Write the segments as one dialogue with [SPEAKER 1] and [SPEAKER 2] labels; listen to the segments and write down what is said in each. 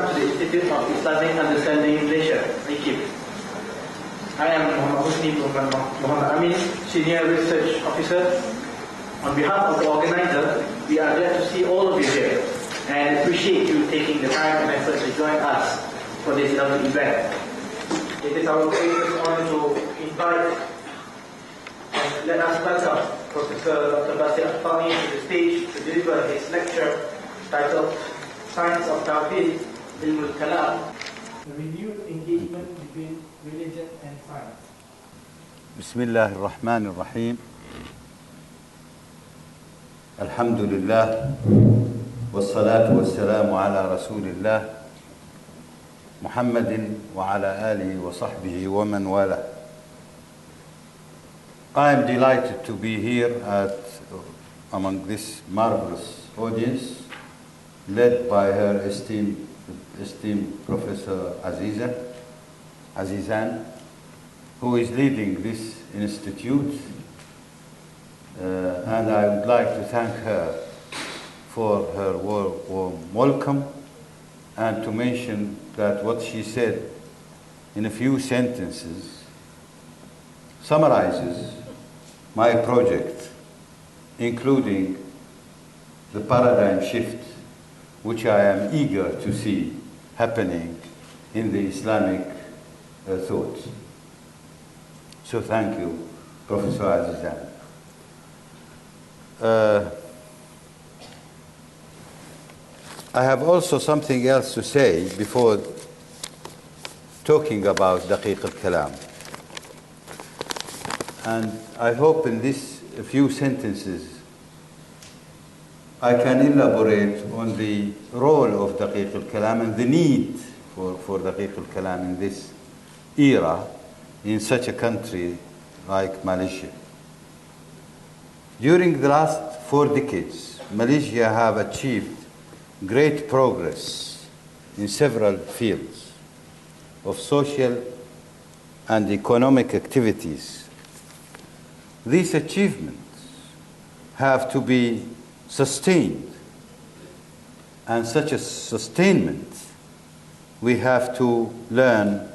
[SPEAKER 1] welcome to the Institute of Islamic Understanding Malaysia, IKIM. I am Muhammad Amin, Senior Research Officer. On behalf of the organizer, we are glad to see all of you here and appreciate you taking the time and effort to join us for this lovely event. It is our greatest honor to invite and let us welcome Professor Dr. Basil Altaie to the stage to deliver his lecture titled Science of Tawhid, Kalam, the renewed engagement between religion and science.
[SPEAKER 2] Bismillah ar-Rahman ar-Rahim. Alhamdulillah. Wassalatu wassalamu ala Rasulillah. Muhammadin wa ala alihi wa sahbihi wa man wala. I am delighted to be here among this marvelous audience, led by her esteemed Professor Azizan, who is leading this institute, and I would like to thank her for her warm welcome, and to mention that what she said in a few sentences summarizes my project, including the paradigm shift which I am eager to see happening in the Islamic thought. So thank you, Professor Azizan. I have also something else to say before talking about Daqiq al-Kalam. And I hope in these few sentences I can elaborate on the role of Daqiq al-Kalam and the need for Daqiq al-Kalam in this era in such a country like Malaysia. During the last 4 decades, Malaysia have achieved great progress in several fields of social and economic activities. These achievements have to be sustained, and such a sustainment we have to learn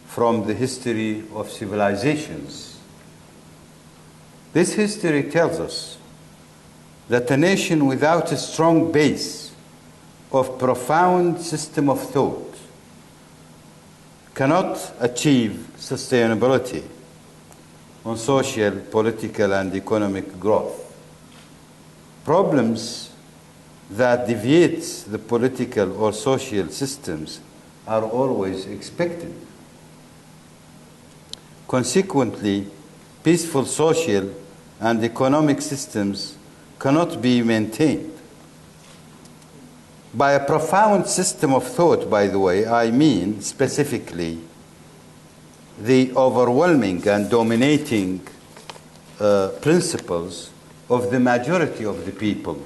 [SPEAKER 2] from the history of civilizations. This history tells us that a nation without a strong base of profound system of thought cannot achieve sustainability on social, political, and economic growth. Problems that deviate the political or social systems are always expected. Consequently, peaceful social and economic systems cannot be maintained. By a profound system of thought, by the way, I mean specifically the overwhelming and dominating principles of the majority of the people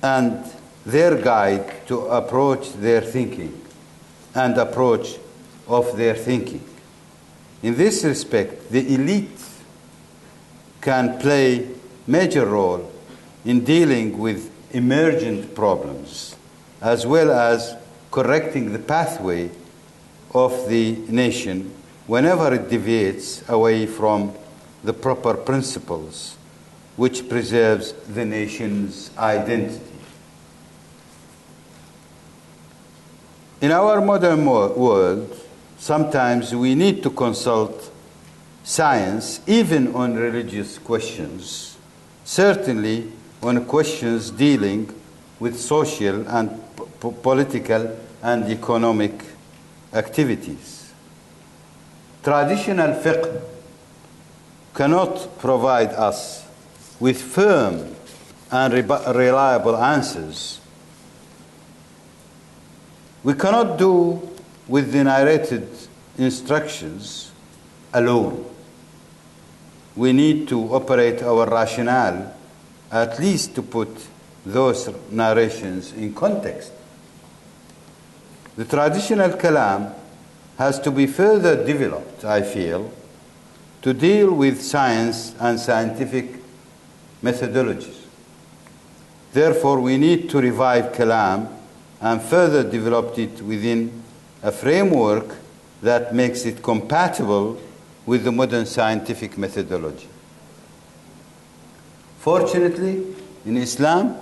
[SPEAKER 2] and their guide to approach their thinking and approach of their thinking. In this respect, the elite can play major role in dealing with emergent problems, as well as correcting the pathway of the nation whenever it deviates away from the proper principles which preserves the nation's identity. In our modern world, sometimes we need to consult science even on religious questions, certainly on questions dealing with social and political and economic activities. Traditional fiqh cannot provide us with firm and reliable answers. We cannot do with the narrated instructions alone. We need to operate our rationale at least to put those narrations in context. The traditional kalam has to be further developed, I feel, to deal with science and scientific methodologies. Therefore, we need to revive kalam and further developed it within a framework that makes it compatible with the modern scientific methodology. Fortunately, in Islam,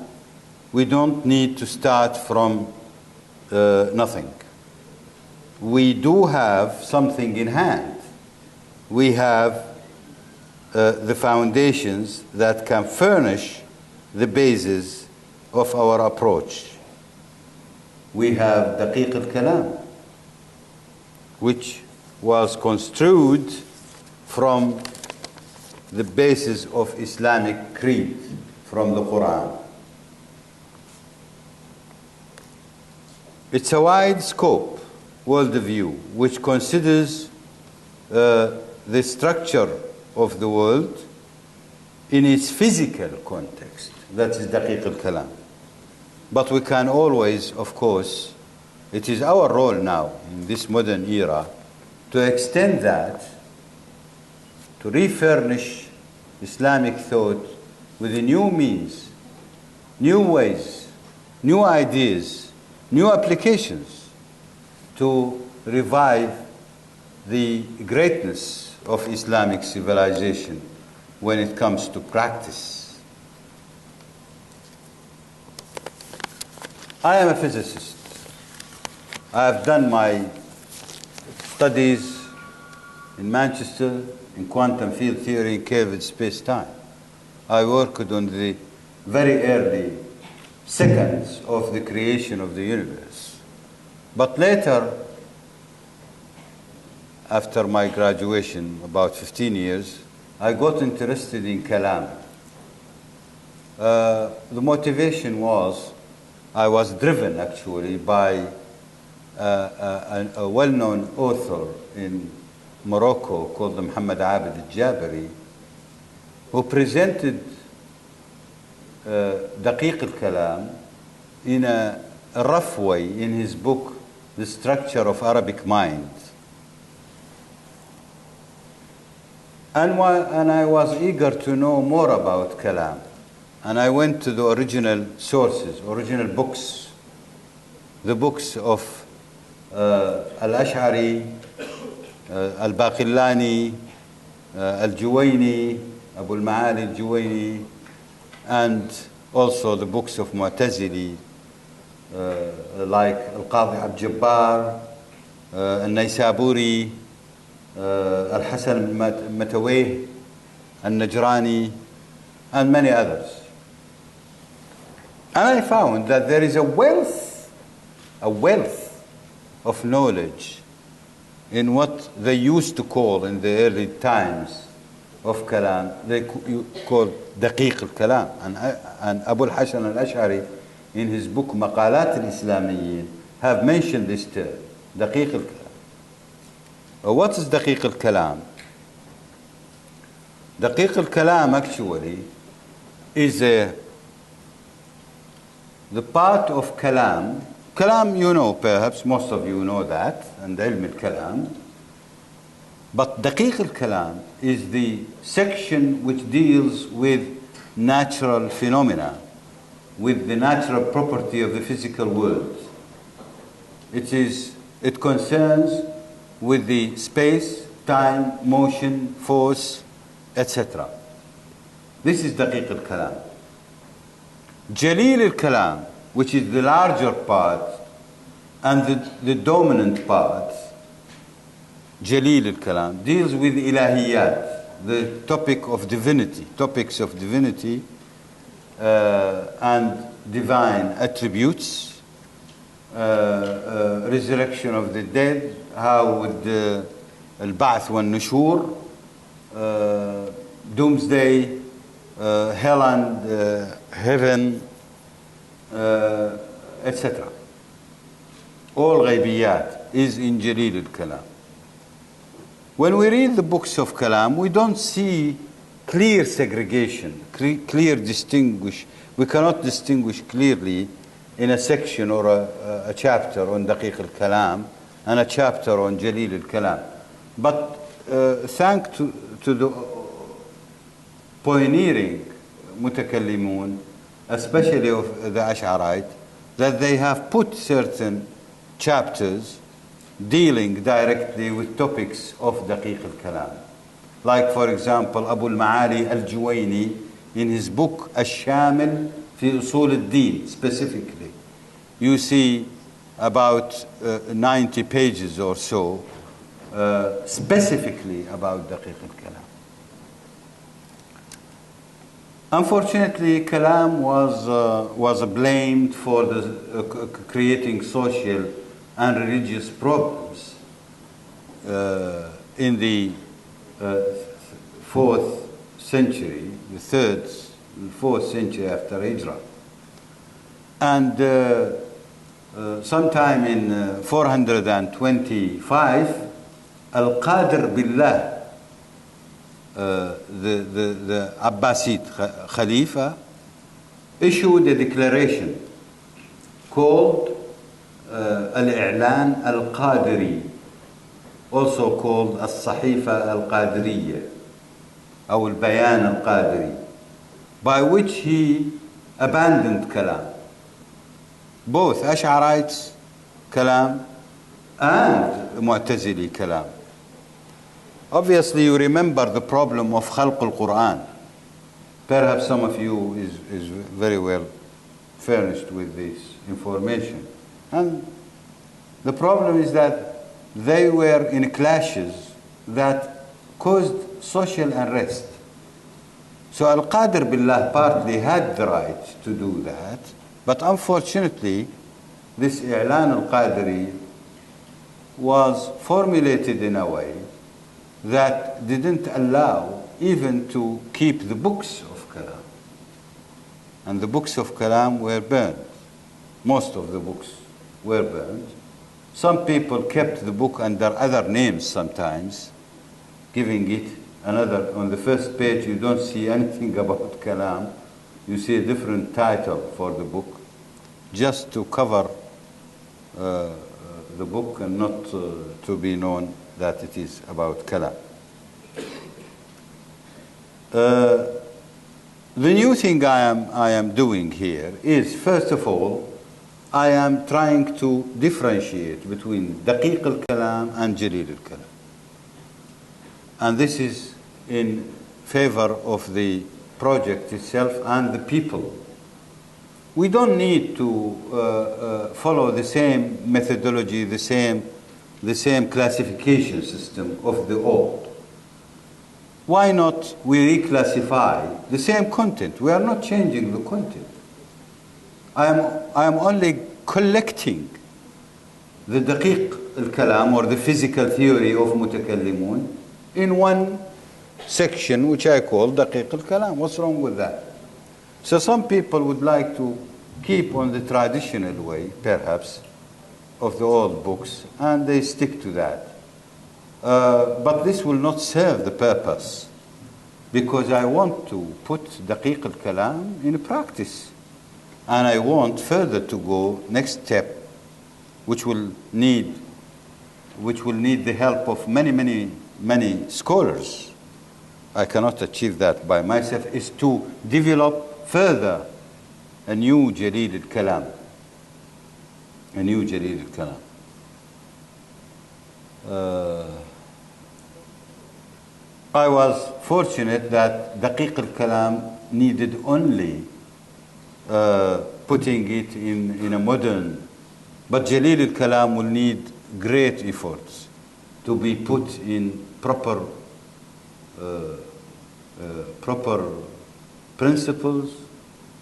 [SPEAKER 2] we don't need to start from nothing. We do have something in hand. We have the foundations that can furnish the basis of our approach. We have Daqiq al-Kalam, which was construed from the basis of Islamic creed, from the Quran. It's a wide scope worldview which considers the structure of the world in its physical context. That is Daqiq al-Kalam. But we can always, of course, it is our role now in this modern era to extend that, to refurnish Islamic thought with a new means, new ways, new ideas, new applications to revive the greatness of Islamic civilization when it comes to practice. I am a physicist. I have done my studies in Manchester in quantum field theory and curved space-time. I worked on the very early seconds of the creation of the universe. But later, after my graduation, about 15 years, I got interested in Kalam. The motivation was, I was driven actually by a well-known author in Morocco called Muhammad Abid al-Jabari, who presented Daqiq al-Kalam in a rough way in his book, The Structure of Arabic Mind. And I was eager to know more about Kalam. And I went to the original sources, original books, the books of Al-Ash'ari, Al-Baqillani, Al-Juwayni, Abu al-Ma'ali al-Juwayni, and also the books of Mu'tazili, like Al-Qadi Abd-Jabbar, Al-Naysaburi, Al-Hasan al-Matawih, Al-Najrani, and many others. And I found that there is a wealth of knowledge in what they used to call in the early times of Kalam, they called Daqiq al-Kalam. And Abu al-Hasan al-Ash'ari, in his book Maqalat al-Islamiyyin, have mentioned this term, Daqiq al-Kalam. What is Daqiq al-Kalam? Daqiq al-Kalam actually is the part of Kalam. Kalam, you know, perhaps most of you know that, and Ilm al-Kalam. But Daqiq al-Kalam is the section which deals with natural phenomena, with the natural property of the physical world. It concerns with the space, time, motion, force, etc. This is Daqiq al-Kalam. Jalil al-Kalam, which is the larger part and the dominant part, Jalil al-Kalam, deals with ilahiyat, the topics of divinity and divine attributes, resurrection of the dead, how would al-Ba'th wa nushur, doomsday, hell and heaven, etc. All ghaybiyat is in Jalil al-Kalam. When we read the books of Kalam, we don't see clear segregation, clear distinguish. We cannot distinguish clearly in a section or a chapter on Daqiq al-Kalam and a chapter on Jalil al-Kalam. But thanks to the pioneering mutakallimun, especially of the Ash'arite, that they have put certain chapters dealing directly with topics of Daqiq al-Kalam. Like, for example, Abu al-Ma'ali al-Juwayni in his book Al-Shamil fi Usul al-Din, specifically. You see about 90 pages or so specifically about Daqiq al-Kalam. Unfortunately, Kalam was blamed for creating social and religious problems in the 4th century, the 4th century after Hijrah. And sometime in 425, Al-Qadir Billah, the Abbasid Khalifa, issued a declaration called Al-I'lan Al-Qadiri, also called Al-Sahifa Al-Qadiriyya, or Al-Bayan Al-Qadiri, by which he abandoned Kalam, both Ash'arites Kalam and Mu'tazili Kalam. Obviously, you remember the problem of Khalq al-Quran. Perhaps some of you is very well furnished with this information. And the problem is that they were in clashes that caused social unrest. So Al-Qadir Billah partly had the right to do that, but unfortunately, this I'lan al-Qadiri was formulated in a way that didn't allow even to keep the books of Kalam. And the books of Kalam were burned. Most of the books were burned. Some people kept the book under other names sometimes, giving it another. On the first page, you don't see anything about Kalam. You see a different title for the book, just to cover the book and not to be known that it is about Kalam. The new thing I am doing here is, first of all, I am trying to differentiate between Daqiq al-Kalam and Jalil al-Kalam. And this is in favor of the project itself and the people. We don't need to follow the same methodology, the same classification system of the old. Why not we reclassify the same content? We are not changing the content. I am only collecting the Daqiq al-Kalam, or the physical theory of Mutakallimun, in one section which I call Daqiq al-Kalam. What's wrong with that? So some people would like to keep on the traditional way, perhaps, of the old books, and they stick to that. But this will not serve the purpose, because I want to put Daqiq al-Kalam in practice. And I want further to go next step, which will need the help of many scholars. I cannot achieve that by myself, is to develop further a new Jalil al-Kalam. A new Jalil al-Kalam. I was fortunate that Daqiq al-Kalam needed only putting it in a modern, but Jalil al-Kalam will need great efforts to be put in proper principles,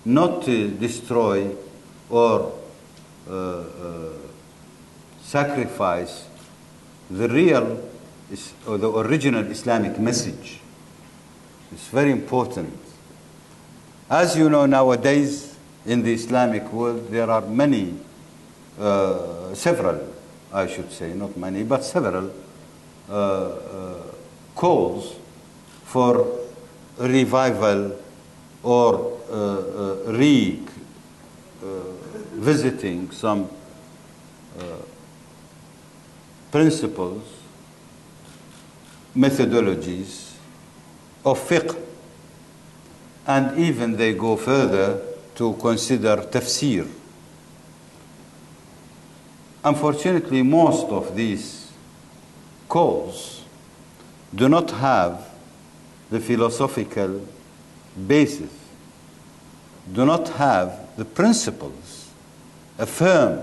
[SPEAKER 2] not to destroy or sacrifice the real or the original Islamic message. It's very important. As you know, nowadays in the Islamic world, there are several, I should say, not many, but several calls for revival or visiting some principles, methodologies of fiqh, and even they go further to consider tafsir unfortunately, most of these calls do not have the philosophical basis, do not have the principles, firm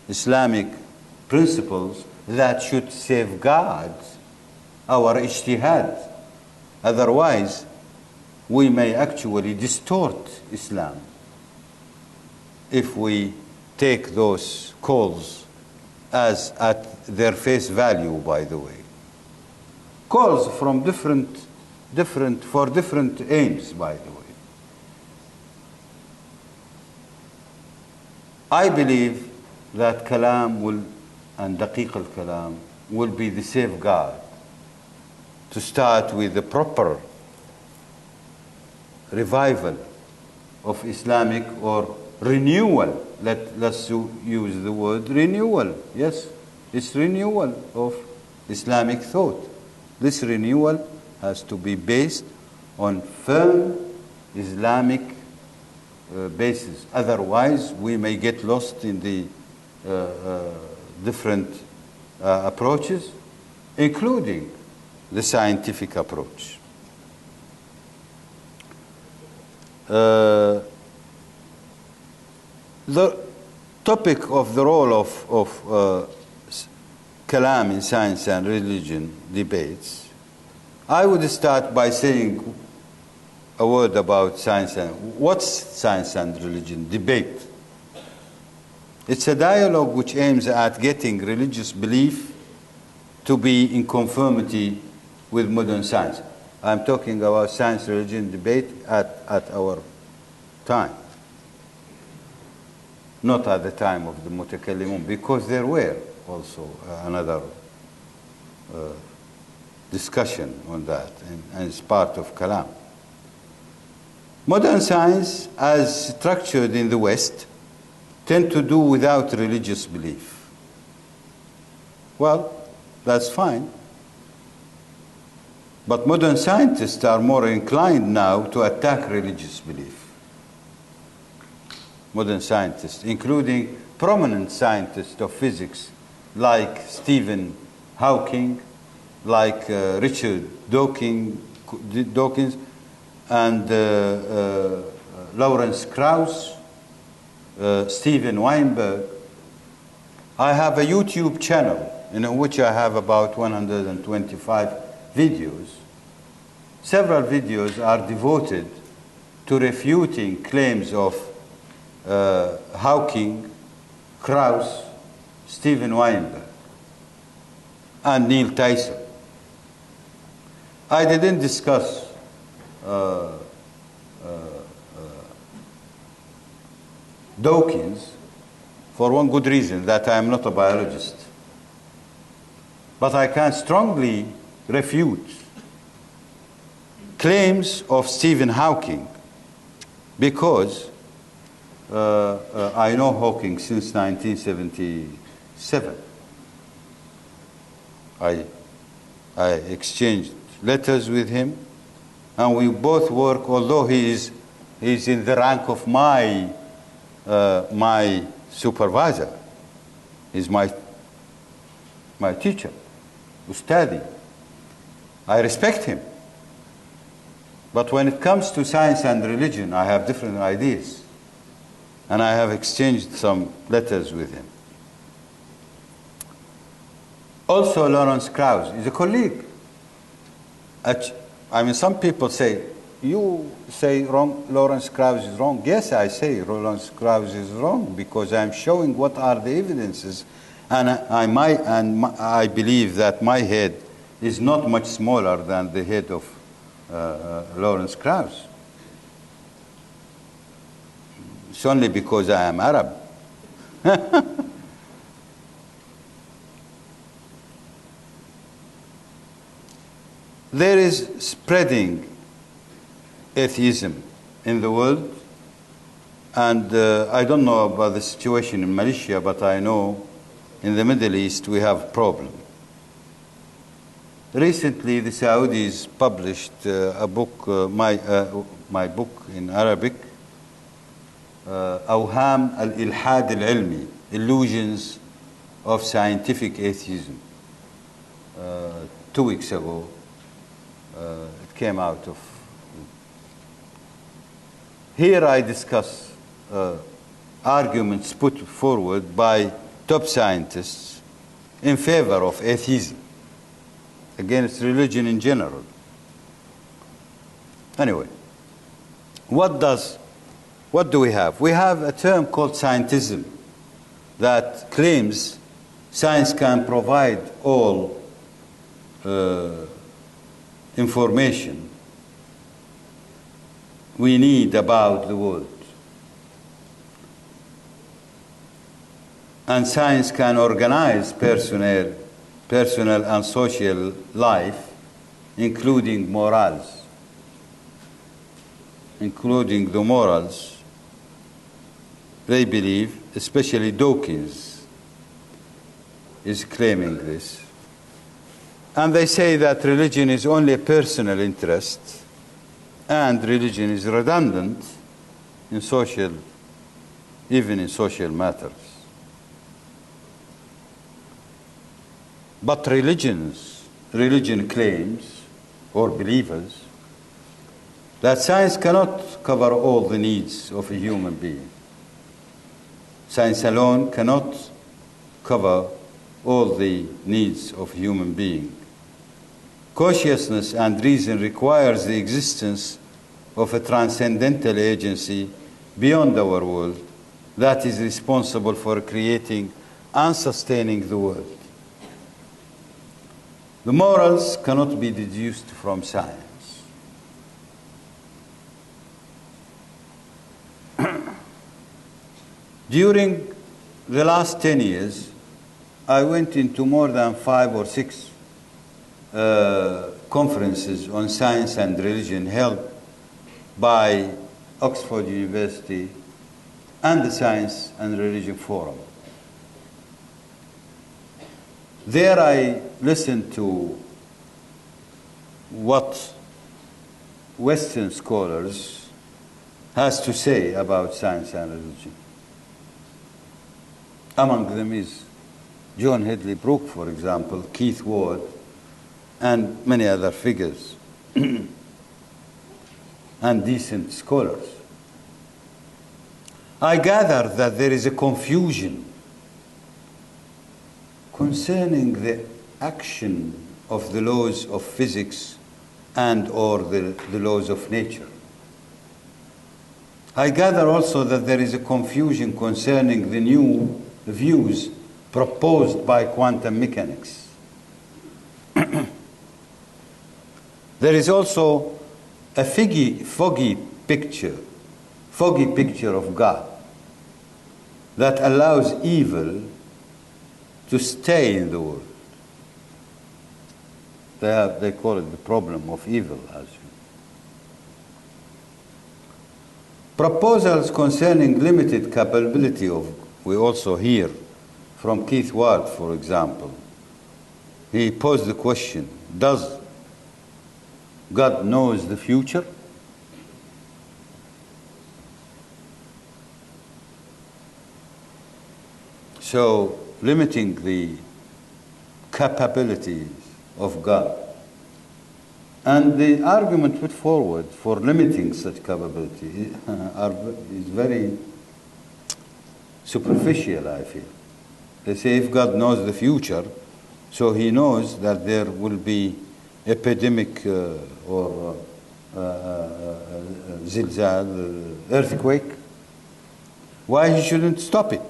[SPEAKER 2] Islamic principles that should safeguard our ijtihad. Otherwise, we may actually distort Islam if we take those calls as at their face value, by the way. Calls from for different aims, by the way. I believe that Kalam will, and Daqiq al-Kalam, will be the safeguard to start with the proper revival of Islamic or renewal. Let's use the word renewal. Yes, it's renewal of Islamic thought. This renewal has to be based on firm Islamic basis. Otherwise, we may get lost in the different approaches, including the scientific approach. The topic of the role of Kalam in science and religion debates, I would start by saying a word about science and what's science and religion debate. It's a dialogue which aims at getting religious belief to be in conformity with modern science. I'm talking about science-religion debate at our time, not at the time of the Mutakallimun, because there were also another discussion on that, and it's part of Kalam. Modern science, as structured in the West, tend to do without religious belief. Well, that's fine. But modern scientists are more inclined now to attack religious belief. Modern scientists, including prominent scientists of physics like Stephen Hawking, like Richard Dawkins, and Lawrence Krauss, Steven Weinberg. I have a YouTube channel in which I have about 125 videos. Several videos are devoted to refuting claims of Hawking, Krauss, Steven Weinberg, and Neil Tyson. I didn't discuss Dawkins for one good reason, that I am not a biologist. But I can strongly refute claims of Stephen Hawking because I know Hawking since 1977. I exchanged letters with him, and we both work, although he's in the rank of my supervisor. He's my teacher, Ustadi. I respect him. But when it comes to science and religion, I have different ideas. And I have exchanged some letters with him. Also, Lawrence Krauss is a colleague. I mean, some people say, you say wrong, Lawrence Krauss is wrong. Yes, I say Lawrence Krauss is wrong because I'm showing what are the evidences. And I believe that my head is not much smaller than the head of Lawrence Krauss. It's only because I am Arab. There is spreading atheism in the world, and I don't know about the situation in Malaysia, but I know in the Middle East we have a problem. Recently, the Saudis published a book, my book in Arabic, أوهام الإلحاد العلمي, illusions of scientific atheism. 2 weeks ago, it came out of. Here I discuss arguments put forward by top scientists in favor of atheism, against religion in general. Anyway, what do we have? We have a term called scientism that claims science can provide all information we need about the world. And science can organize personal and social life, including morals. Including the morals, they believe, especially Dawkins is claiming this. And they say that religion is only a personal interest, and religion is redundant in social, even in social matters. But religion claims, or believers, that science cannot cover all the needs of a human being. Science alone cannot cover all the needs of a human being. Consciousness and reason requires the existence of a transcendental agency beyond our world that is responsible for creating and sustaining the world. The morals cannot be deduced from science. During the last 10 years, I went into more than 5 or 6 conferences on science and religion held by Oxford University and the Science and Religion Forum. There I listened to what Western scholars has to say about science and religion. Among them is John Hedley Brooke, for example, Keith Ward, and many other figures, and decent scholars. I gather that there is a confusion concerning the action of the laws of physics and or the laws of nature. I gather also that there is a confusion concerning the new views proposed by quantum mechanics. There is also a foggy picture of God that allows evil to stay in the world. They call it the problem of evil, as you. Proposals concerning limited capability of, we also hear from Keith Ward, for example. He posed the question, does God knows the future? So, limiting the capabilities of God. And the argument put forward for limiting such capability is very superficial, I feel. They say if God knows the future, so he knows that there will be epidemic or zilzal, earthquake, why he shouldn't stop it?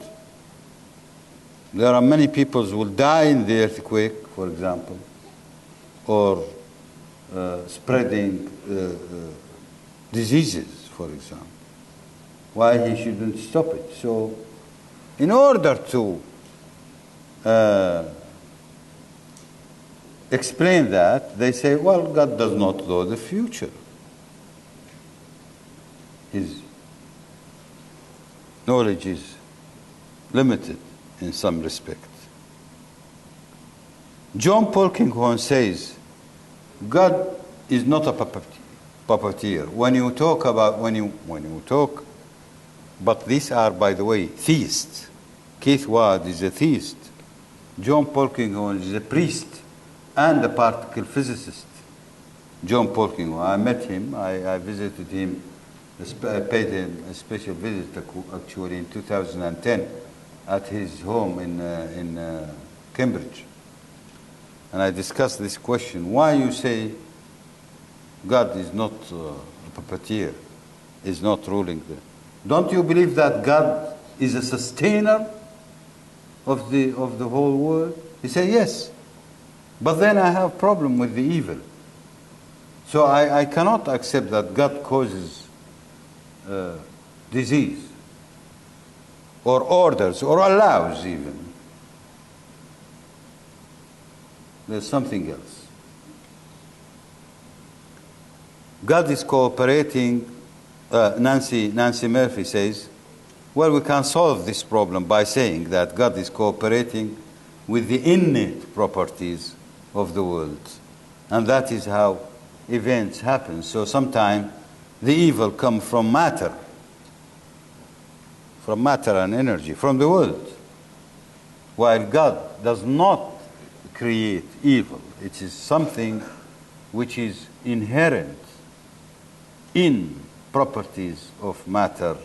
[SPEAKER 2] There are many people who will die in the earthquake, for example, or spreading diseases, for example. Why he shouldn't stop it? So, in order to explain that, they say, well, God does not know the future. His knowledge is limited in some respect. John Polkinghorne says, God is not a puppeteer. When you talk, but these are, by the way, theists. Keith Ward is a theist. John Polkinghorne is a priest and a particle physicist. John Polkinghorne, I met him, I visited him, I paid him a special visit actually in 2010 at his home in Cambridge. And I discussed this question, why you say God is not a puppeteer, is not ruling there. Don't you believe that God is a sustainer of the whole world? He said, yes. But then I have a problem with the evil. So I cannot accept that God causes disease or orders or allows even. There's something else. God is cooperating. Nancy Murphy says, well, we can solve this problem by saying that God is cooperating with the innate properties of the world. And that is how events happen. So sometimes the evil comes from matter and energy, from the world. While God does not create evil. It is something which is inherent in properties of matter.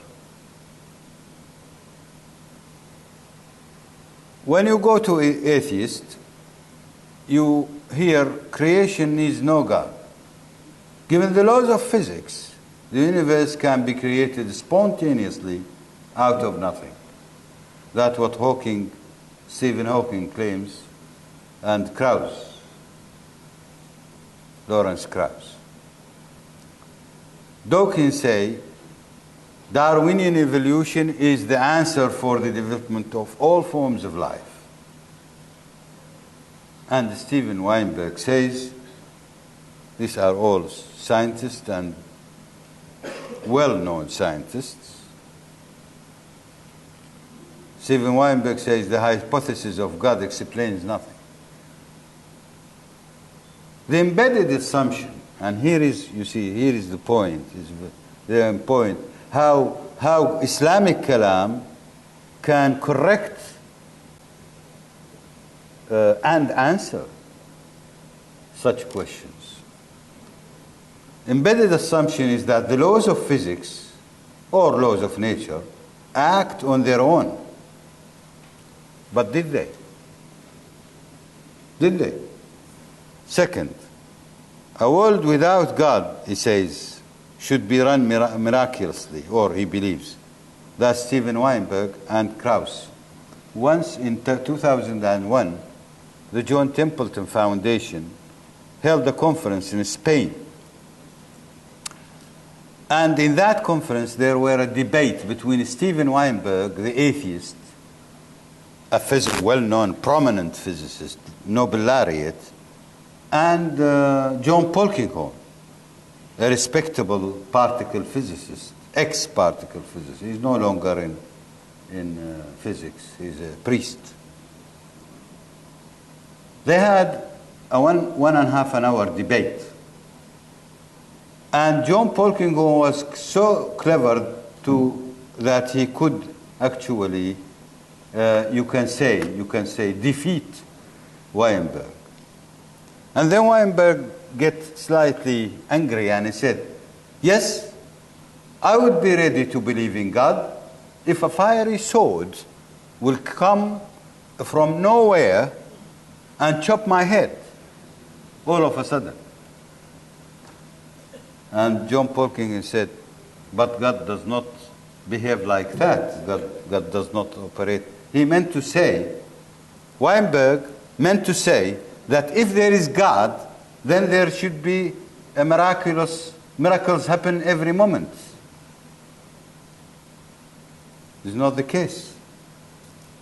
[SPEAKER 2] When you go to atheist, you hear creation needs no God. Given the laws of physics, the universe can be created spontaneously out of nothing. That's what Stephen Hawking claims, and Lawrence Krauss. Dawkins say Darwinian evolution is the answer for the development of all forms of life. And Steven Weinberg says, these are all scientists and well-known scientists. Steven Weinberg says the hypothesis of God explains nothing. The embedded assumption, and here is the point, how Islamic Kalam can correct and answer such questions. Embedded assumption is that the laws of physics or laws of nature act on their own. But did they? Did they? Second, a world without God, he says, should be run miraculously, or he believes. That's Steven Weinberg and Krauss. Once in 2001, the John Templeton Foundation held a conference in Spain. And in that conference, there were a debate between Steven Weinberg, the atheist, a well-known, prominent physicist, Nobel laureate, and John Polkinghorne, a respectable particle physicist, ex-particle physicist. He's no longer in physics. He's a priest. They had a 1.5 hour debate. And John Polkinghorne was so clever that he could actually, you can say, defeat Weinberg. And then Weinberg get slightly angry and he said, yes, I would be ready to believe in God if a fiery sword will come from nowhere and chop my head all of a sudden. And John Polkinghorne said, but God does not behave like that. God does not operate. He meant to say, Weinberg meant to say that if there is God, then there should be miracles happen every moment. This is not the case.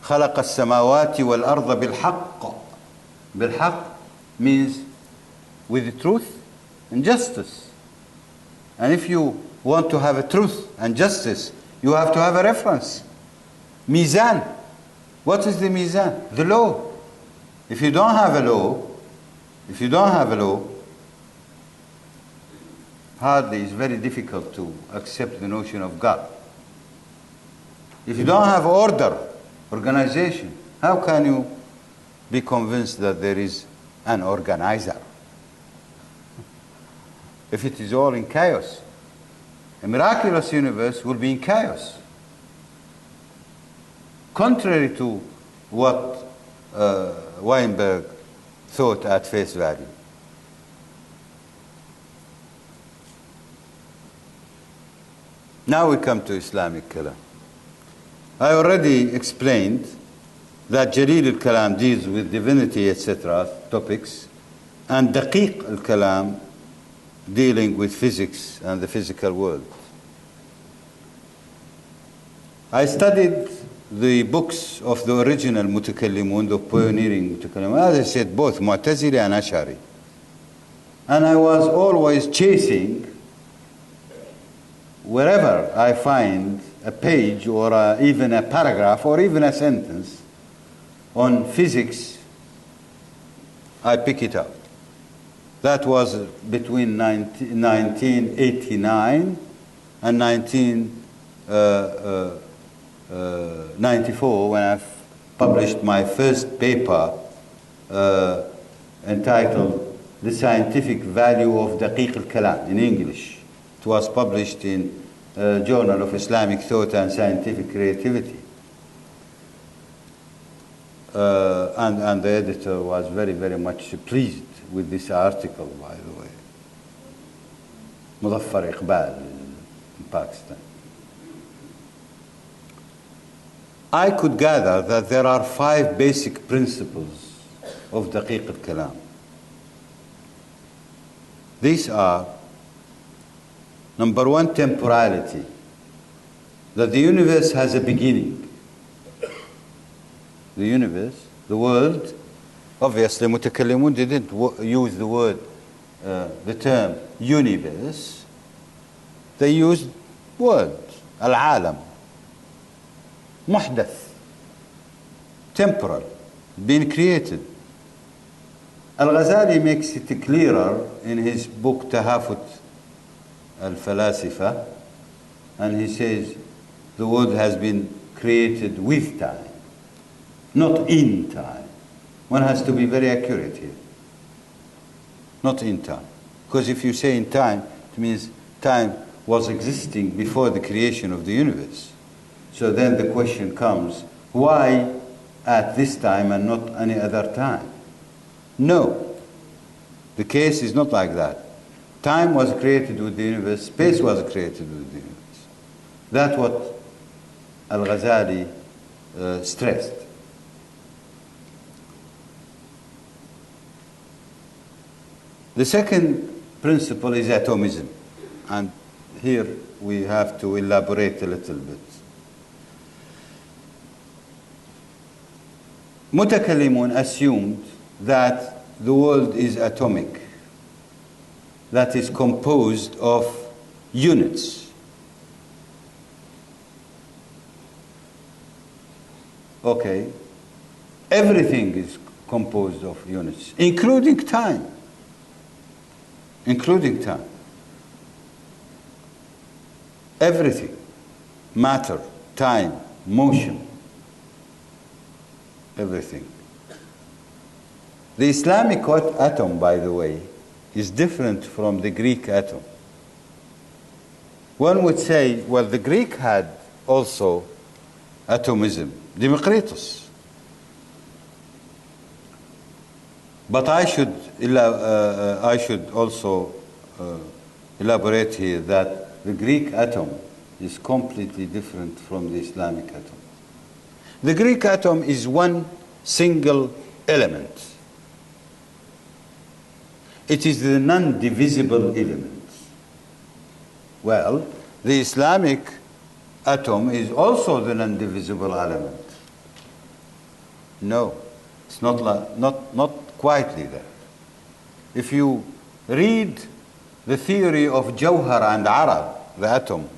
[SPEAKER 2] خلق السماوات والأرض بالحق. بالحق means with truth and justice. And if you want to have a truth and justice, you have to have a reference. Mizan. What is the mizan? The law. If you don't have a law, hardly it's very difficult to accept the notion of God. If you don't have organization, how can you be convinced that there is an organizer. If it is all in chaos, a miraculous universe will be in chaos. Contrary to what Weinberg thought at face value. Now we come to Islamic Kalam. I already explained that Jalil al-Kalam deals with divinity, etc., topics, and Daqiq al-Kalam dealing with physics and the physical world. I studied the books of the original Mutakallimun, the pioneering Mutakallimun, as I said, both Mu'tazili and Ash'ari. And I was always chasing wherever I find a page or even a paragraph or even a sentence on physics, I pick it up. That was between 1989 and 1994 when I published my first paper entitled The Scientific Value of Daqiq al-Kalam in English. It was published in Journal of Islamic Thought and Scientific Creativity. And the editor was very, very much pleased with this article, by the way. Muzaffar Iqbal in Pakistan. I could gather that there are 5 basic principles of Daqiq al-Kalam. These are: number 1, temporality, that the universe has a beginning. The universe, the world, obviously Mutakallimun didn't use the word, the term universe. They used world, al-alam, muhdath, temporal, being created. Al-Ghazali makes it clearer in his book Tahafut al-Falasifa, and he says the world has been created with time, not in time. One has to be very accurate here. Not in time. Because if you say in time, it means time was existing before the creation of the universe. So then the question comes, why at this time and not any other time? No. The case is not like that. Time was created with the universe, space was created with the universe. That's what Al-Ghazali stressed. The second principle is atomism, and here we have to elaborate a little bit. Mutakallimun assumed that the world is atomic, that is composed of units. Okay, everything is composed of units, including time. Including time. Everything. Matter, time, motion. Everything. The Islamic atom, by the way, is different from the Greek atom. One would say, well, the Greek had also atomism, Democritus. But I should also elaborate here that the Greek atom is completely different from the Islamic atom. The Greek atom is one single element. It is the non-divisible element. Well, the Islamic atom is also the non-divisible element. No, it's not quietly there. If you read the theory of Jawhar and Arab, the atom,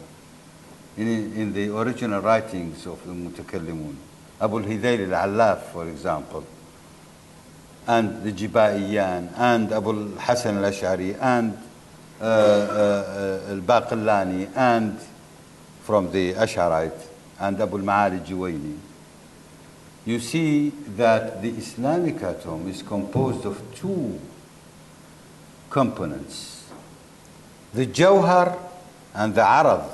[SPEAKER 2] in the original writings of the Mutakallimun, Abu al-Hidayl al-Allaf, for example, and the Jibaiyan, and Abu al-Hasan al-Ash'ari, and al-Baqillani, and from the Ash'arite, and Abu al-Ma'ali al-Juwayni, you see that the Islamic atom is composed of two components, the jawhar and the arad.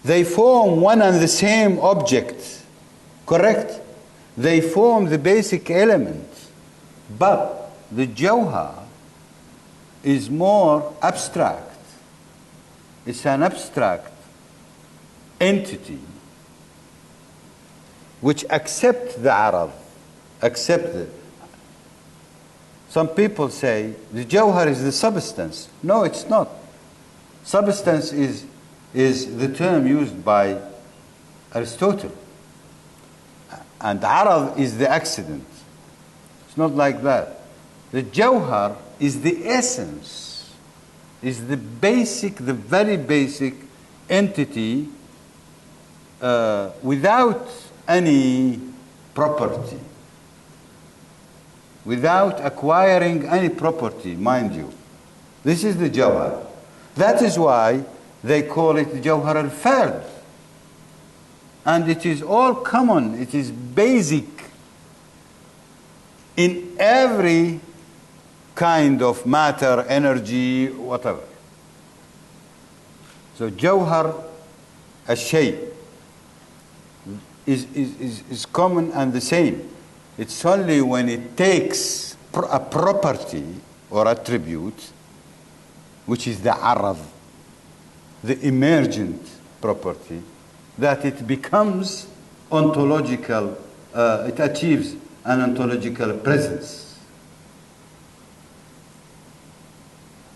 [SPEAKER 2] They form one and the same object, correct? They form the basic element, but the jawhar is more abstract. It's an abstract entity which accepts the arad, accept it. Some people say the jawhar is the substance. No, it's not. Substance is the term used by Aristotle. And arad is the accident. It's not like that. The jawhar is the essence, is the basic, the very basic entity without any property, without acquiring any property, mind you. This is the jawhar. That is why they call it jawhar al-fard. And it is all common, it is basic in every kind of matter, energy, whatever. So jawhar al-shay is common and the same. It's only when it takes a property or attribute, which is the arad, the emergent property, that it becomes ontological, it achieves an ontological presence.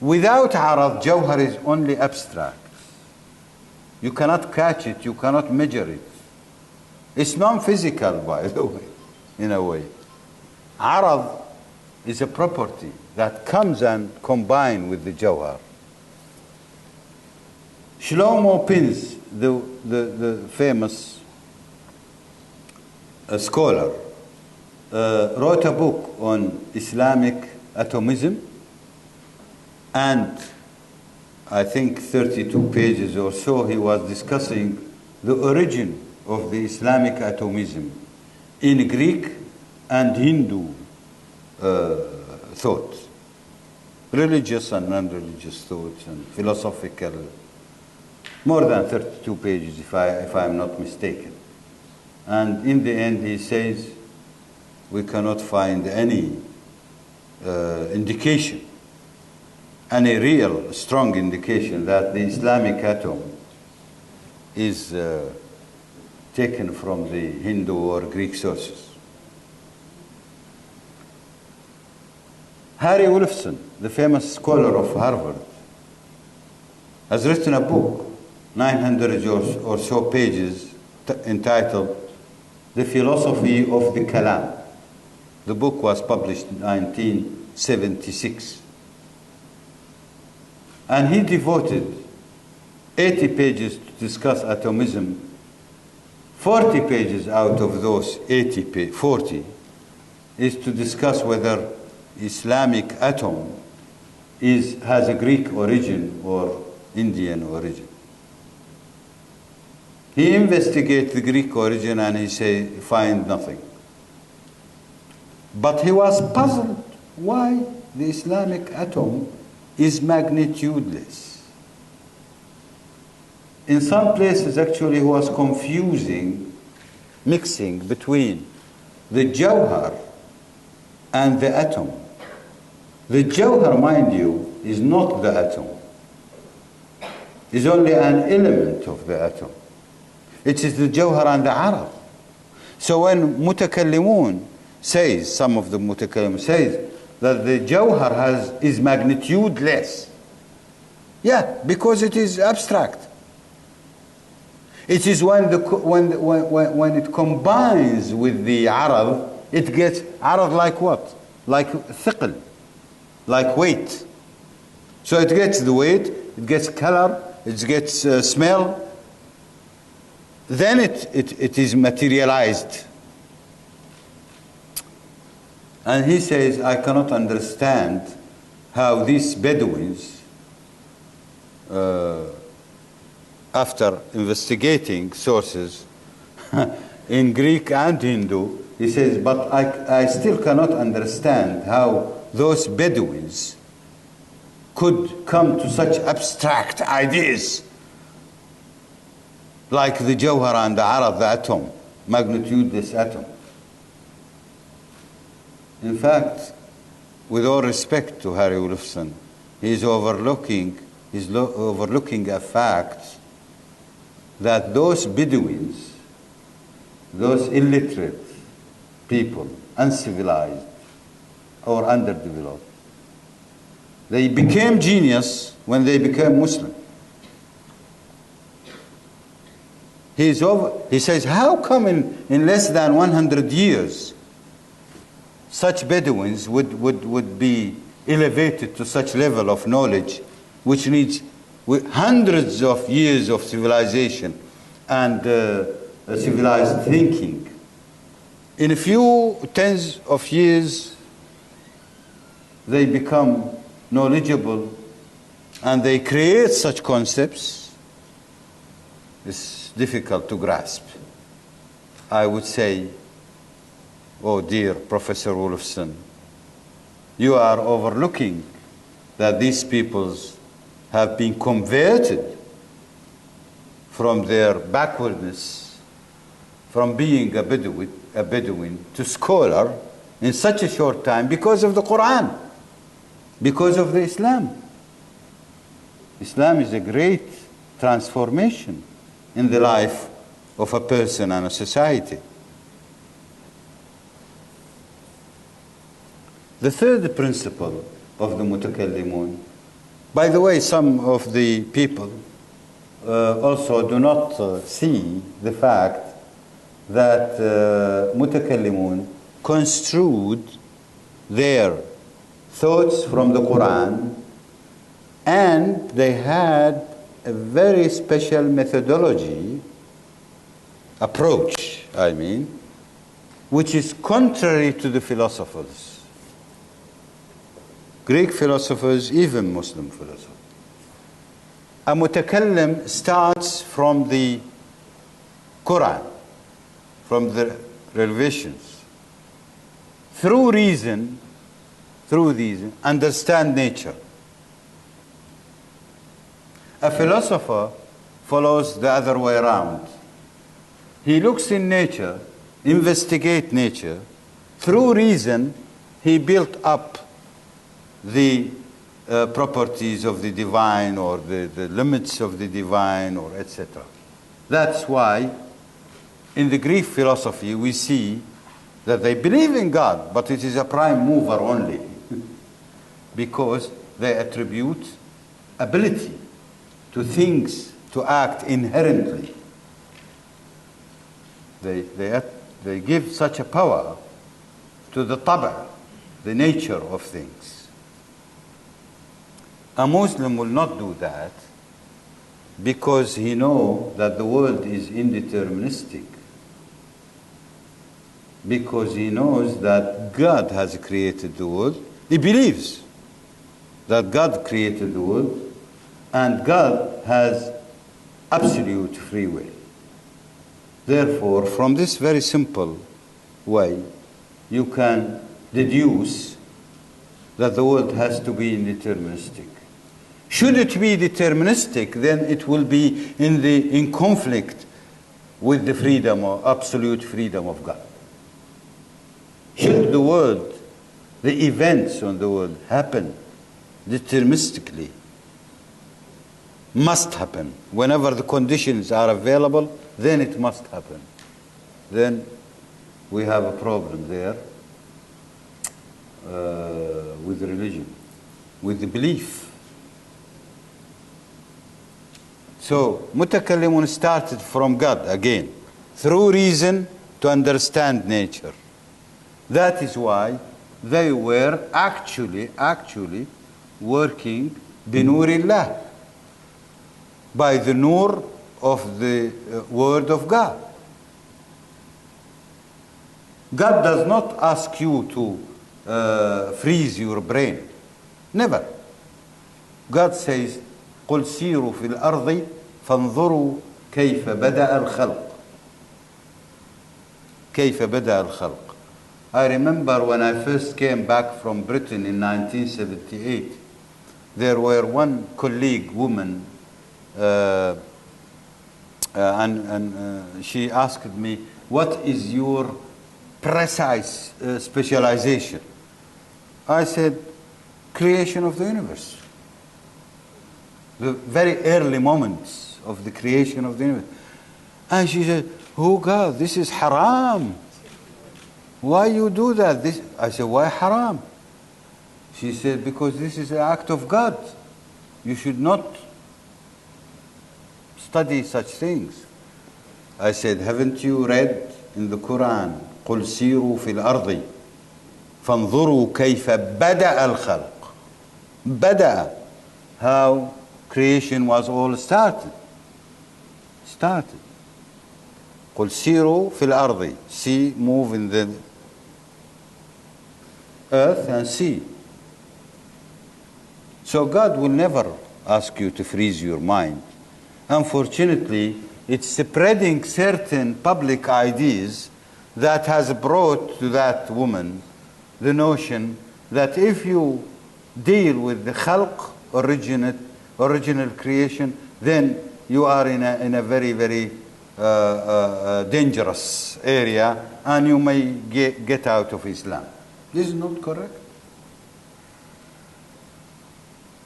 [SPEAKER 2] Without arad, jawhar is only abstract. You cannot catch it, you cannot measure it. It's non-physical, by the way, in a way. Arad is a property that comes and combines with the jawhar. Shlomo Pins, the famous scholar, wrote a book on Islamic atomism, and I think 32 pages or so he was discussing the origin of the Islamic atomism in Greek and Hindu thought, religious and non-religious thoughts and philosophical, more than 32 pages if I am not mistaken. And in the end he says we cannot find any indication, any real strong indication that the Islamic atom is taken from the Hindu or Greek sources. Harry Wolfson, the famous scholar of Harvard, has written a book, 900 or so pages, entitled The Philosophy of the Kalam. The book was published in 1976. And he devoted 80 pages to discuss atomism. 40 pages out of those 40 is to discuss whether Islamic atom has a Greek origin or Indian origin. He investigates the Greek origin and he find nothing. But he was puzzled why the Islamic atom is magnitudeless. In some places, actually, he was mixing between the jawhar and the atom. The jawhar, mind you, is not the atom. It's only an element of the atom. It is the jawhar and the arad. So when mutakallimun says, some of the mutakallimun says, that the jawhar is magnitudeless. Yeah, because it is abstract. It is when it combines with the arad, it gets arad like what? Like thiql, like weight. So it gets the weight, it gets color, it gets smell. Then it is materialized. And he says, I cannot understand how these Bedouins, after investigating sources, in Greek and Hindu. He says, but I still cannot understand how those Bedouins could come to such abstract ideas like the Jawhara and the Arad, the atom, magnitudeless atom. In fact, with all respect to Harry Wolfson, he is overlooking a fact that those Bedouins, those illiterate people, uncivilized or underdeveloped, they became genius when they became Muslim. He says, how come in less than 100 years such Bedouins would be elevated to such level of knowledge, which needs hundreds of years of civilization and civilized thinking? In a few tens of years, they become knowledgeable and they create such concepts. It's difficult to grasp. I would say, oh dear Professor Wolfson, you are overlooking that these peoples have been converted from their backwardness, from being a Bedouin to scholar in such a short time because of the Quran, because of the Islam. Islam is a great transformation in the life of a person and a society. The third principle of the Mutakallimun, by the way, some of the people also do not see the fact that Mutakallimun construed their thoughts from the Quran, and they had a very special methodology, approach, which is contrary to the philosophers, Greek philosophers, even Muslim philosophers. A mutakallim starts from the Quran, from the revelations, through reason, understand nature. A philosopher follows the other way around. He looks in nature, investigates nature. Through reason, he built up the properties of the divine, or the limits of the divine, or etc. That's why in the Greek philosophy we see that they believe in God, but it is a prime mover only because they attribute ability to things to act inherently. They give such a power to the taba, the nature of things. A Muslim will not do that because he knows that the world is indeterministic, because he knows that God has created the world. He believes that God created the world and God has absolute free will. Therefore, from this very simple way, you can deduce that the world has to be indeterministic. Should it be deterministic, then it will be in conflict with the freedom or absolute freedom of God. Should the world, the events on the world happen deterministically, must happen. Whenever the conditions are available, then it must happen. Then we have a problem there with religion, with the belief. So, Mutakallimun started from God again, through reason to understand nature. That is why they were actually working binurillah, by the nur of the word of God. God does not ask you to freeze your brain. Never. God says, قُلْ سِيرُوا فِي الْأَرْضِ فَانظُرُوا كَيْفَ بَدَأَ الْخَلْقِ. كيف بدأ الخلق. I remember when I first came back from Britain in 1978, there were one colleague woman, and she asked me, what is your precise specialization? I said, creation of the universe. The very early moments of the creation of the universe. And she said, oh God, this is haram. Why you do that? I said, why haram? She said, because this is an act of God. You should not study such things. I said, haven't you read in the Quran, قُلْ سِيرُوا فِي الْأَرْضِ فَانْظُرُوا كَيْفَ بَدَأَ الْخَلْقِ. بدأ, how creation was all started. قُلْ سِيرُوا فِي الْأَرْضِ. See, move in the earth and see. So God will never ask you to freeze your mind. Unfortunately, it's spreading certain public ideas that has brought to that woman the notion that if you deal with the khalq, original creation, then you are in a very, very dangerous area and you may get out of Islam. This is not correct.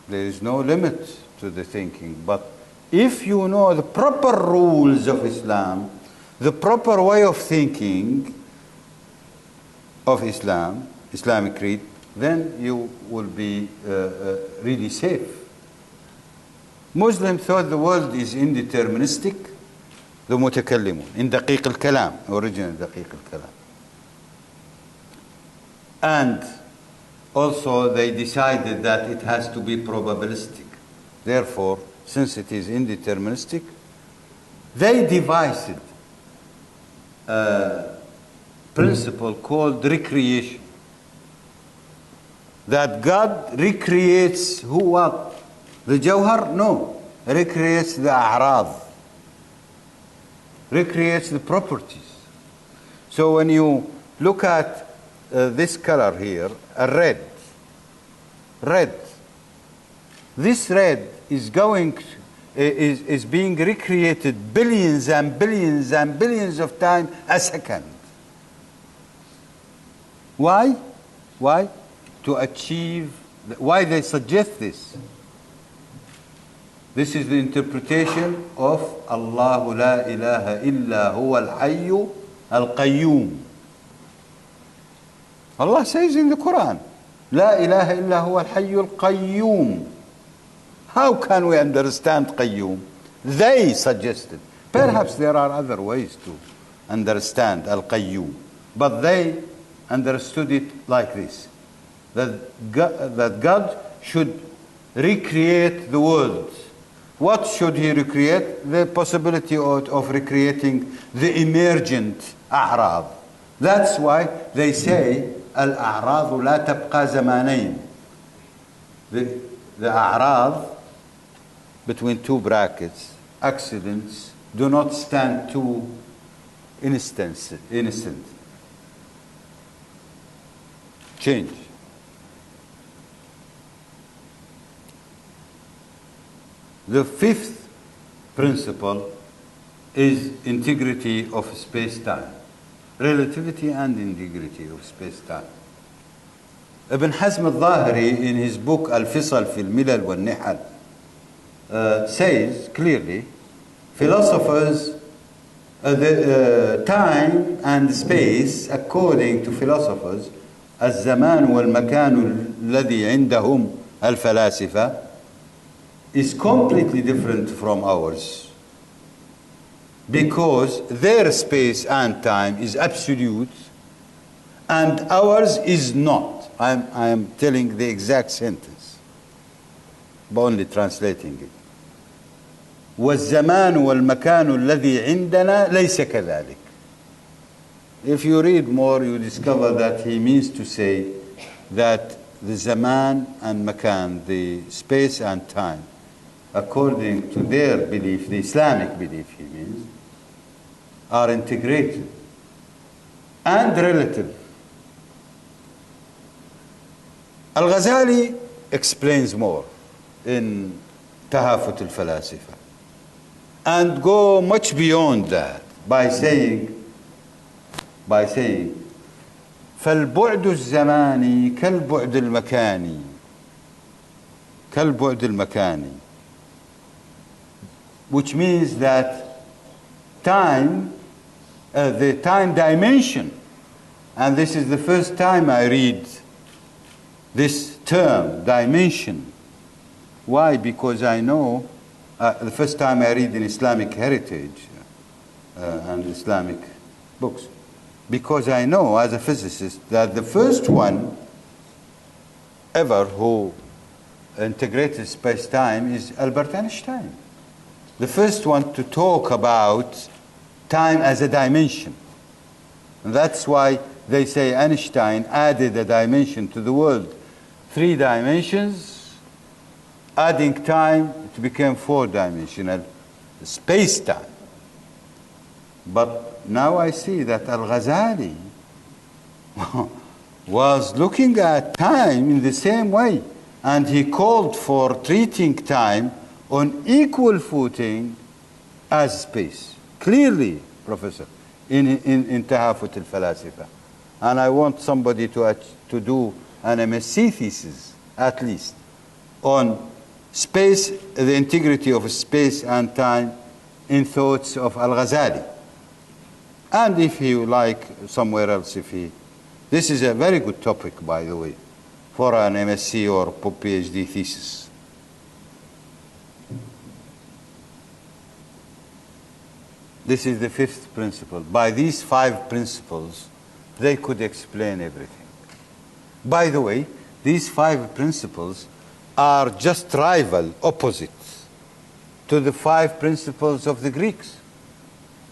[SPEAKER 2] There is no limit to the thinking. But if you know the proper rules of Islam, the proper way of thinking of Islam, Islamic creed, then you will be really safe. Muslims thought the world is indeterministic. The متكلمون in دقيق الكلام, original دقيق الكلام. And also they decided that it has to be probabilistic. Therefore, since it is indeterministic, they devised a principle called recreation. That God recreates who, what? The jawhar? No. Recreates the a'rad. Recreates the properties. So when you look at this color here, a red. This red is being recreated billions and billions and billions of times a second. Why? Why? To achieve, why they suggest this? This is the interpretation of Allahu la ilaha illa huwa al-hayyu al-qayyum. Allah says in the Quran, La ilaha illa huwa al-hayyu al-qayyum. How can we understand qayyum? They suggested. Perhaps there are other ways to understand al-qayyum. But they understood it like this. That God should recreate the world. What should he recreate? The possibility of recreating the emergent a'rad. That's why they say al-a'rad la tabqa zamanayn. The a'rad, between two brackets, accidents, do not stand two instants. Change. The fifth principle is integrity of space-time. Relativity and integrity of space-time. Ibn Hazm al-Zahiri in his book Al-Fisal fi al-Milal wal-Nihal says clearly, philosophers, the time and space, according to philosophers, الزمان والمكان الذي عندهم الفلاسفة, is completely different from ours, because their space and time is absolute and ours is not. I am telling the exact sentence, but only translating it. والزمان والمكان الذي عندنا ليس كذلك. If you read more, you discover that he means to say that the zaman and makan, the space and time, according to their belief, the Islamic belief he means, are integrated. and relative. Al-Ghazali explains more in Tahafut al-Falasifa and go much beyond that by saying فالبعد الزماني كالبعد المكاني كالبعد المكاني, which means that time, the time dimension, and this is the first time I read this term, dimension. Why? Because I know, the first time I read in Islamic heritage and Islamic books, because I know as a physicist that the first one ever who integrated space-time is Albert Einstein. The first one to talk about time as a dimension. And that's why they say Einstein added a dimension to the world. 3 dimensions, adding time, it became 4-dimensional space-time. But now I see that Al-Ghazali was looking at time in the same way, and he called for treating time on equal footing as space. Clearly, Professor, in Tahafut al-Falasifa. And I want somebody to do an MSc thesis, at least, on space, the integrity of space and time in thoughts of Al-Ghazali. And if you like, somewhere else, this is a very good topic, by the way, for an MSc or PhD thesis. This is the 5th principle. By these 5 principles, they could explain everything. By the way, these 5 principles are just rival, opposites to the 5 principles of the Greeks,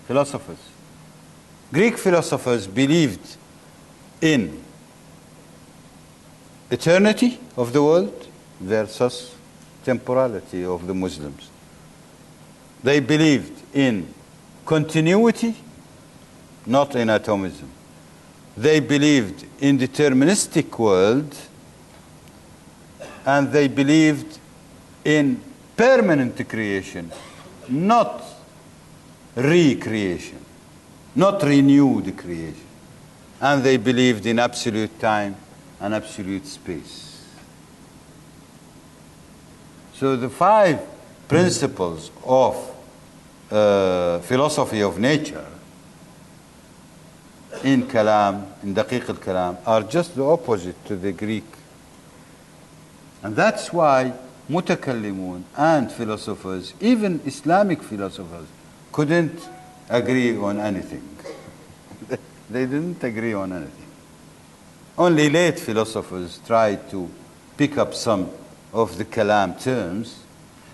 [SPEAKER 2] philosophers. Greek philosophers believed in eternity of the world versus temporality of the Muslims. They believed in continuity, not in atomism. They believed in deterministic world, and they believed in permanent creation, not recreation, not renewed creation. And they believed in absolute time and absolute space. So the 5 principles of philosophy of nature in Kalam, in Daqiq al-Kalam, are just the opposite to the Greek. And that's why mutakallimun and philosophers, even Islamic philosophers, couldn't agree on anything. They didn't agree on anything. Only late philosophers tried to pick up some of the Kalam terms,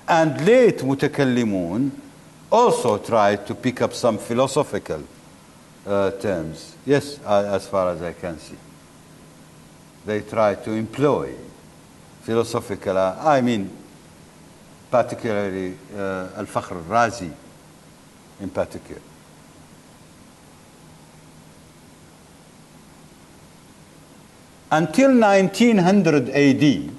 [SPEAKER 2] and late mutakallimun also tried to pick up some philosophical terms. Yes, as far as I can see. They tried to employ philosophical, particularly Al-Fakhr al-Razi in particular. Until 1900 AD,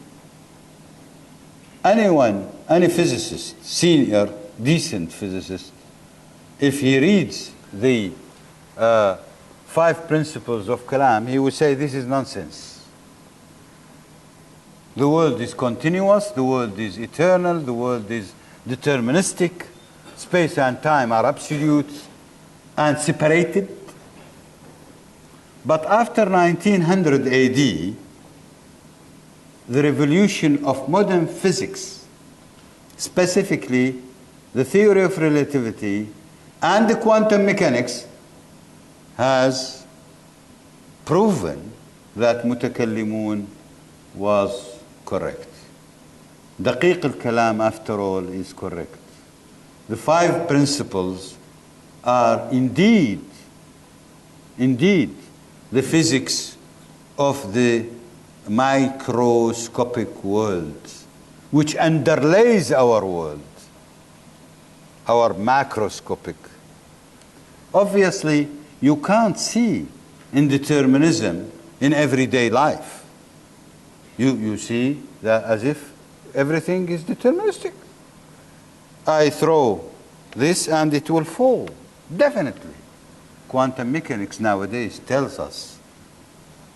[SPEAKER 2] any physicist, senior, decent physicist, if he reads the 5 principles of Kalam, he would say this is nonsense. The world is continuous, the world is eternal, the world is deterministic, space and time are absolute and separated. But after 1900 AD, the revolution of modern physics, specifically the theory of relativity and the quantum mechanics, has proven that mutakallimun was correct. Daqiq al-Kalam, after all, is correct. The 5 principles are indeed the physics of the microscopic world, which underlays our world, our macroscopic. Obviously, you can't see indeterminism in everyday life. You see that as if everything is deterministic. I throw this and it will fall, definitely. Quantum mechanics nowadays tells us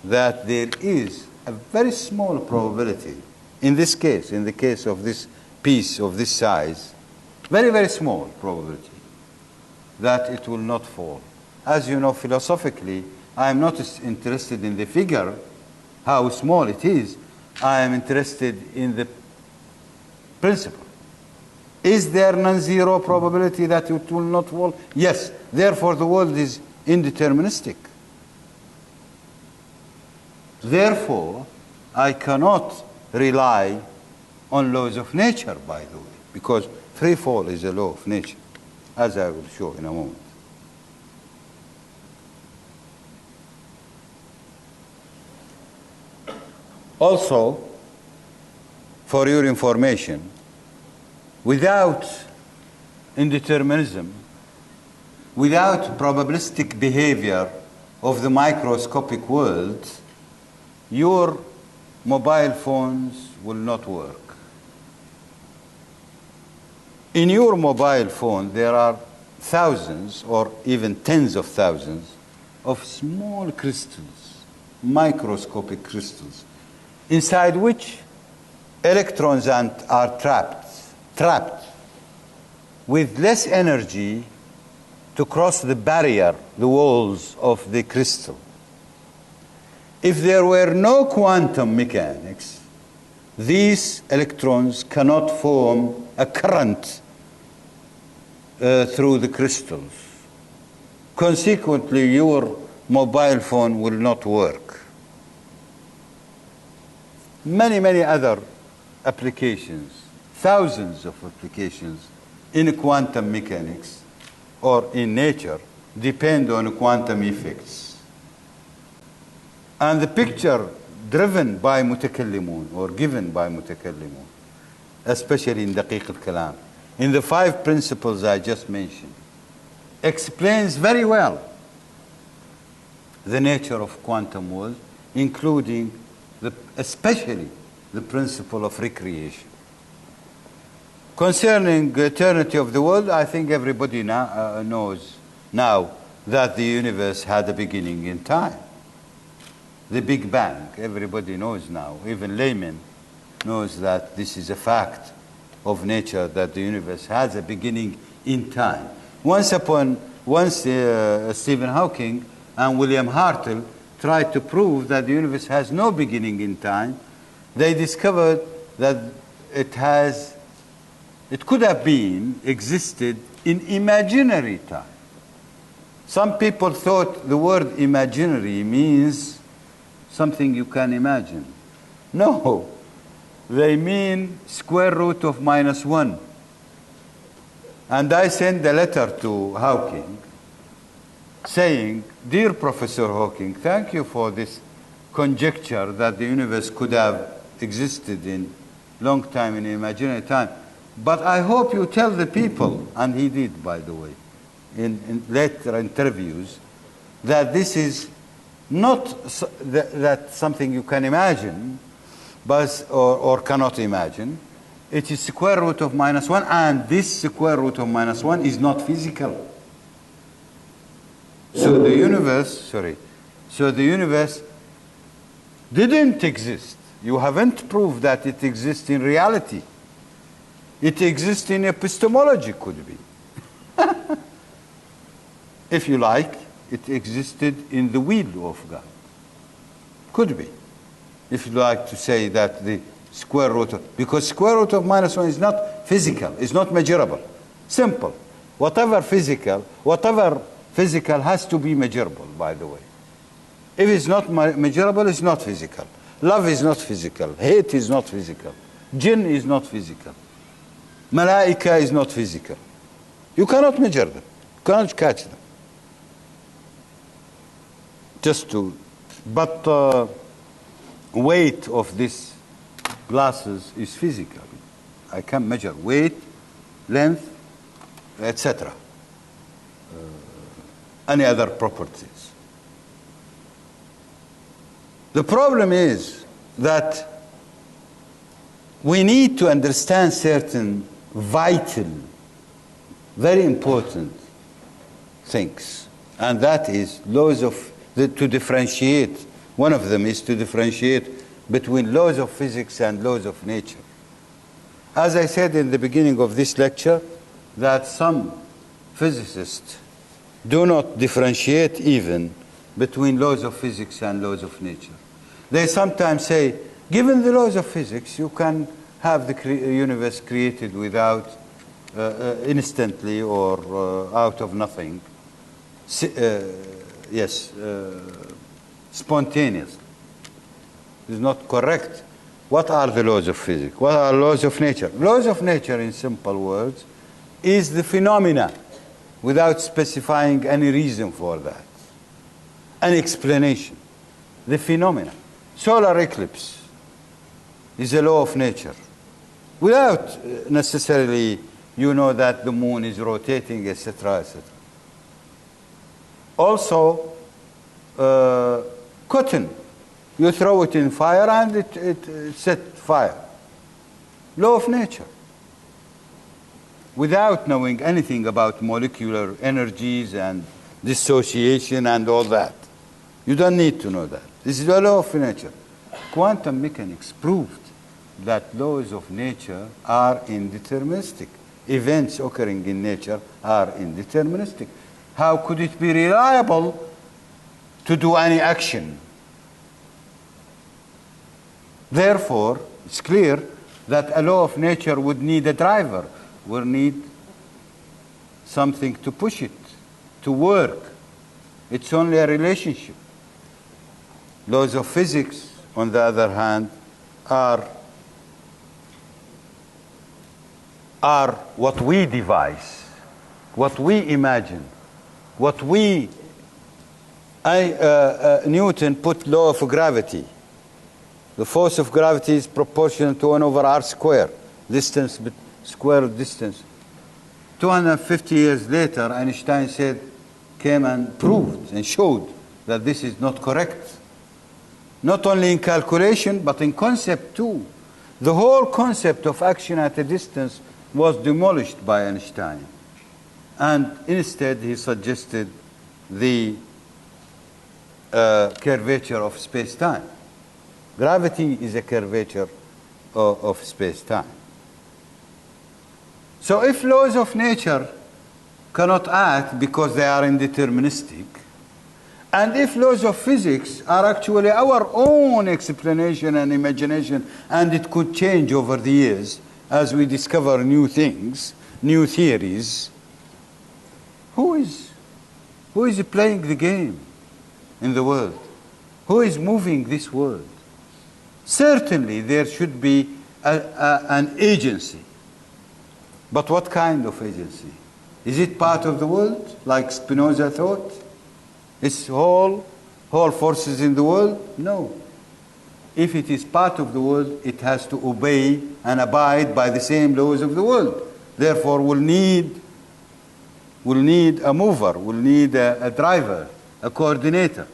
[SPEAKER 2] that there is a very small probability, in this case, in the case of this piece of this size, very, very small probability that it will not fall. As you know, philosophically, I am not interested in the figure, how small it is. I am interested in the principle. Is there non-zero probability that it will not fall? Yes. Therefore, the world is indeterministic. Therefore, I cannot rely on laws of nature, by the way, because free fall is a law of nature, as I will show in a moment. Also, for your information, without indeterminism, without probabilistic behavior of the microscopic world, your mobile phones will not work. In your mobile phone, there are thousands or even tens of thousands of small crystals, microscopic crystals, inside which electrons are trapped with less energy to cross the barrier, the walls of the crystal. If there were no quantum mechanics, these electrons cannot form a current through the crystals. Consequently, your mobile phone will not work. Many, many other applications, thousands of applications in quantum mechanics or in nature depend on quantum effects. And the picture driven by mutakallimun or given by mutakallimun, especially in Daqiq al-Kalam, in the 5 principles I just mentioned, explains very well the nature of quantum world, including especially the principle of recreation. Concerning the eternity of the world, I think everybody knows now that the universe had a beginning in time. The Big Bang, everybody knows now, even laymen knows that this is a fact of nature, that the universe has a beginning in time. Once Stephen Hawking and William Hartle tried to prove that the universe has no beginning in time, they discovered that it could have been existed in imaginary time. Some people thought the word imaginary means something you can imagine. No, they mean square root of -1. And I sent a letter to Hawking saying, "Dear Professor Hawking, thank you for this conjecture that the universe could have existed in long time, in imaginary time. But I hope you tell the people," and he did, by the way, in later interviews, that this is not that something you can imagine or cannot imagine. It is square root of -1, and this square root of -1 is not physical. So the universe didn't exist. You haven't proved that it exists in reality. It exists in epistemology, could be. If you like, it existed in the will of God. Could be. If you like to say that the square root of, because square root of -1 is not physical, it's not measurable. Simple. Whatever physical has to be measurable, by the way. If it's not measurable, it's not physical. Love is not physical. Hate is not physical. Jinn is not physical. Malaika is not physical. You cannot measure them. You cannot catch them. But weight of these glasses is physical. I can measure weight, length, etc. Any other properties. The problem is that we need to understand certain vital, very important things. And that is laws of, to differentiate. One of them is to differentiate between laws of physics and laws of nature. As I said in the beginning of this lecture, that some physicists do not differentiate even between laws of physics and laws of nature. They sometimes say, given the laws of physics, you can have the universe created without, instantly or out of nothing. Spontaneously. It's not correct. What are the laws of physics? What are laws of nature? Laws of nature, in simple words, is the phenomena without specifying any reason for that, an explanation. The phenomena. Solar eclipse is a law of nature. Without necessarily, you know that the moon is rotating, etc., etc. Also, cotton. You throw it in fire and it set fire. Law of nature. Without knowing anything about molecular energies and dissociation and all that. You don't need to know that. This is the law of nature. Quantum mechanics proved that laws of nature are indeterministic. Events occurring in nature are indeterministic. How could it be reliable to do any action? Therefore, it's clear that a law of nature would need a driver, would need something to push it, to work. It's only a relationship. Laws of physics, on the other hand, are what we devise, what we imagine, what we... Newton put law of gravity. The force of gravity is proportional to 1 over r square, distance, square of distance. 250 years later, Einstein came and proved and showed that this is not correct. Not only in calculation, but in concept too. The whole concept of action at a distance was demolished by Einstein. And instead, he suggested the curvature of space-time. Gravity is a curvature of space-time. So if laws of nature cannot act because they are indeterministic, and if laws of physics are actually our own explanation and imagination, and it could change over the years as we discover new things, new theories, who is playing the game in the world? Who is moving this world? Certainly there should be an agency. But what kind of agency? Is it part of the world, like Spinoza thought? It's whole forces in the world? No. If it is part of the world, it has to obey and abide by the same laws of the world. Therefore, we'll need a mover, we'll need a driver, a coordinator.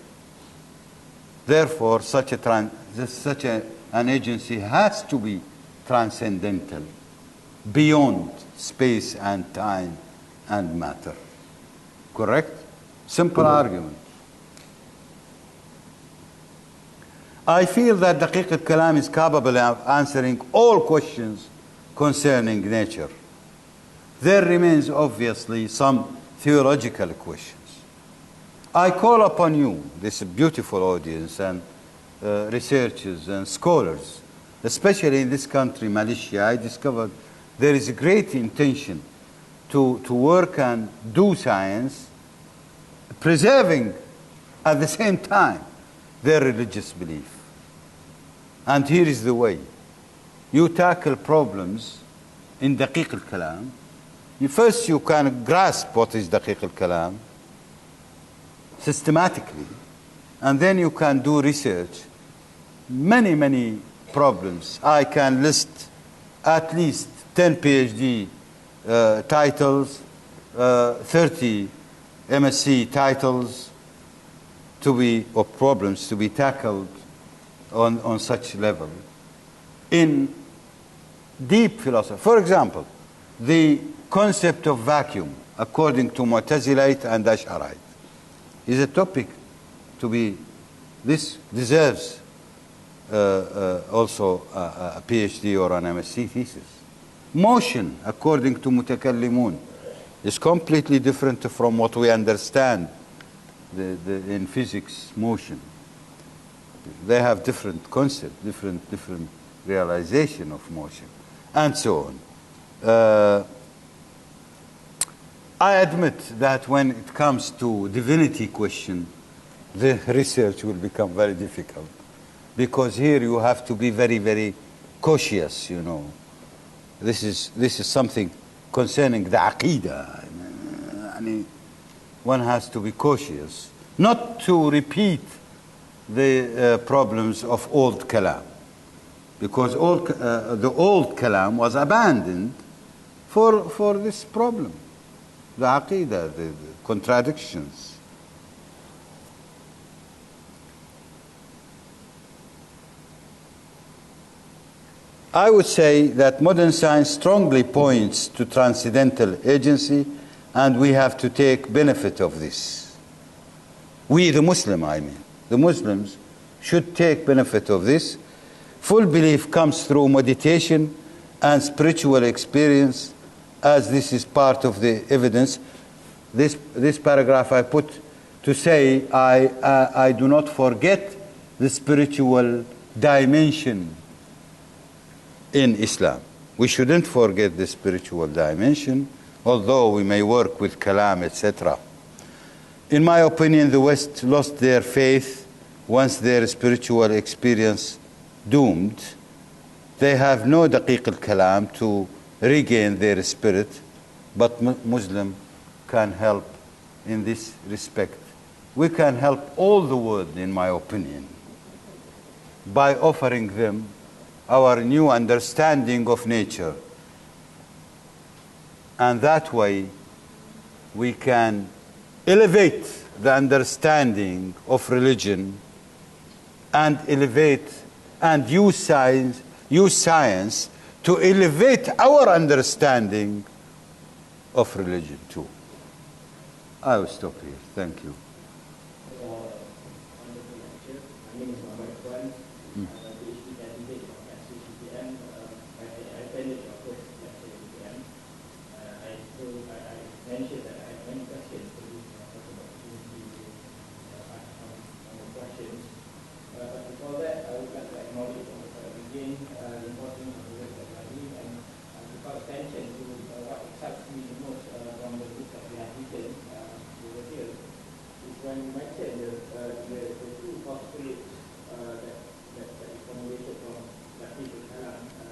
[SPEAKER 2] Therefore, such an agency has to be transcendental, beyond space and time and matter. Correct? Simple argument. I feel that Daqiq al-Kalam is capable of answering all questions concerning nature. There remains obviously some theological questions. I call upon you, this beautiful audience, and researchers and scholars, especially in this country, Malaysia. I discovered there is a great intention to work and do science, preserving at the same time their religious belief. And here is the way. You tackle problems in Daqiq al-Kalam. First you can grasp what is Daqiq al-Kalam systematically, and then you can do research. Many problems. I can list at least 10 PhD titles, 30 MSc titles of problems to be tackled on such level in deep philosophy. For example, the concept of vacuum, according to Mu'tazilite and Ash'arite, is a topic to be, this deserves also a PhD or an MSc thesis. Motion, according to Mutakallimun, is completely different from what we understand in physics, motion. They have different concept, different realization of motion, and so on. I admit that when it comes to divinity question, the research will become very difficult, because here you have to be very, very cautious, you know. This is something concerning the Aqidah. I mean, one has to be cautious, not to repeat the problems of old Kalam, because the old Kalam was abandoned for this problem, the Aqidah, the contradictions. I would say that modern science strongly points to transcendental agency, and we have to take benefit of this. We, the Muslim, I mean, the Muslims should take benefit of this. Full belief comes through meditation and spiritual experience, as this is part of the evidence. This paragraph I put to say I do not forget the spiritual dimension in Islam. We shouldn't forget the spiritual dimension, although we may work with Kalam, etc. In my opinion, the West lost their faith once their spiritual experience doomed. They have no daqiq al-kalam to regain their spirit, but Muslim can help in this respect. We can help all the world, in my opinion, by offering them our new understanding of nature. And that way we can elevate the understanding of religion and elevate and use science to elevate our understanding of religion too. I will stop here. Thank you.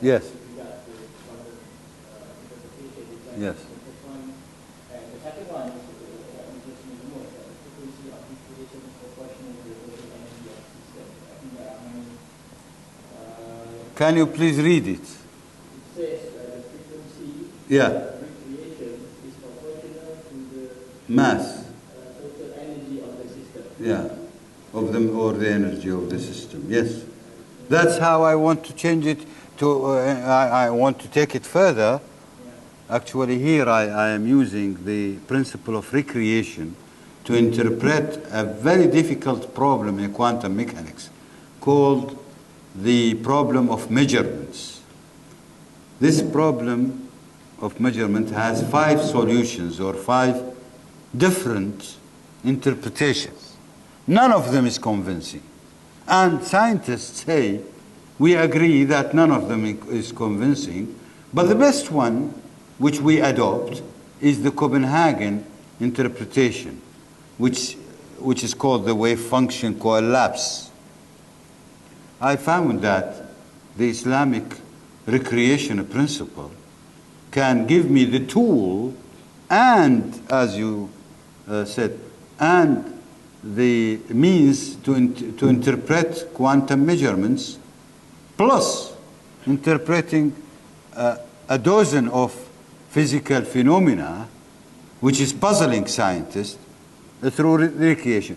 [SPEAKER 2] Yes. Yes. Can you please read it? It
[SPEAKER 3] says frequency recreation is proportional to the
[SPEAKER 2] mass,
[SPEAKER 3] total energy of the system.
[SPEAKER 2] Yeah, of them, or the energy of the system. Yes, that's how I want to change it. I want to take it further. Actually, here I am using the principle of recreation to interpret a very difficult problem in quantum mechanics called the problem of measurements. This problem of measurement has 5 solutions or 5 different interpretations. None of them is convincing. And scientists say, we agree that none of them is convincing, but the best one, which we adopt, is the Copenhagen interpretation, which is called the wave function collapse. I found that the Islamic recreation principle can give me the tool and, as you said, and the means to interpret quantum measurements, plus interpreting a dozen of physical phenomena, which is puzzling scientists, through recreation.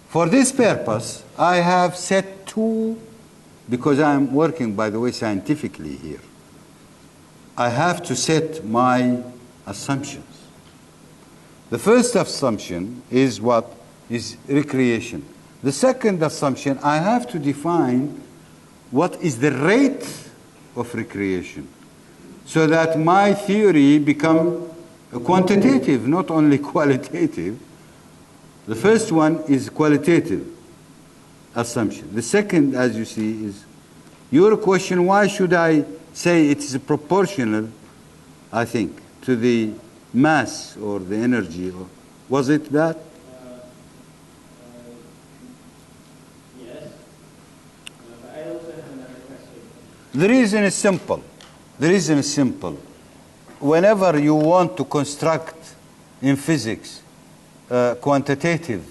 [SPEAKER 2] For this purpose, I have set 2 because I'm working, by the way, scientifically here, I have to set my assumptions. The first assumption is what? Is recreation. The second assumption, I have to define what is the rate of recreation, so that my theory become quantitative, not only qualitative. The first one is qualitative assumption. The second, as you see, is your question, why should I say it is proportional, I think, to the mass or the energy? Or was it that?
[SPEAKER 3] Yes. But I also have another question.
[SPEAKER 2] The reason is simple. The reason is simple. Whenever you want to construct in physics quantitative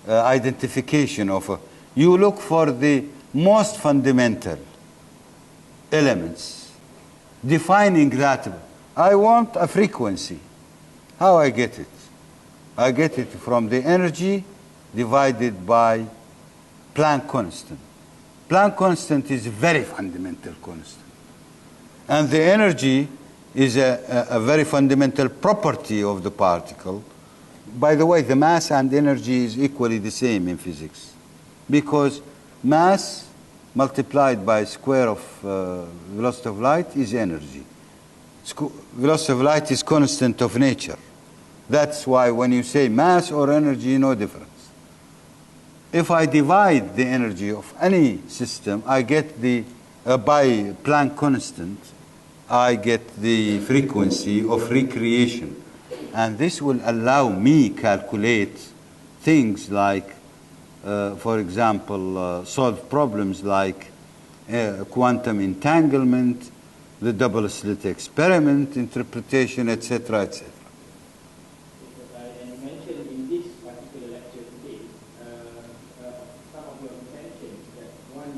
[SPEAKER 2] identification of you look for the most fundamental elements, defining that. I want a frequency. How I get it? I get it from the energy divided by Planck constant. Planck constant is a very fundamental constant. And the energy is a very fundamental property of the particle. By the way, the mass and energy is equally the same in physics, because mass multiplied by square of velocity of light is energy. Velocity of light is constant of nature. That's why when you say mass or energy, no difference. If I divide the energy of any system, I get the, by Planck constant, I get the frequency of recreation. And this will allow me calculate things like, for example, solve problems like quantum entanglement, the double slit experiment, interpretation, etc., etc.
[SPEAKER 3] And you mentioned in this particular lecture today, some of your intentions that one,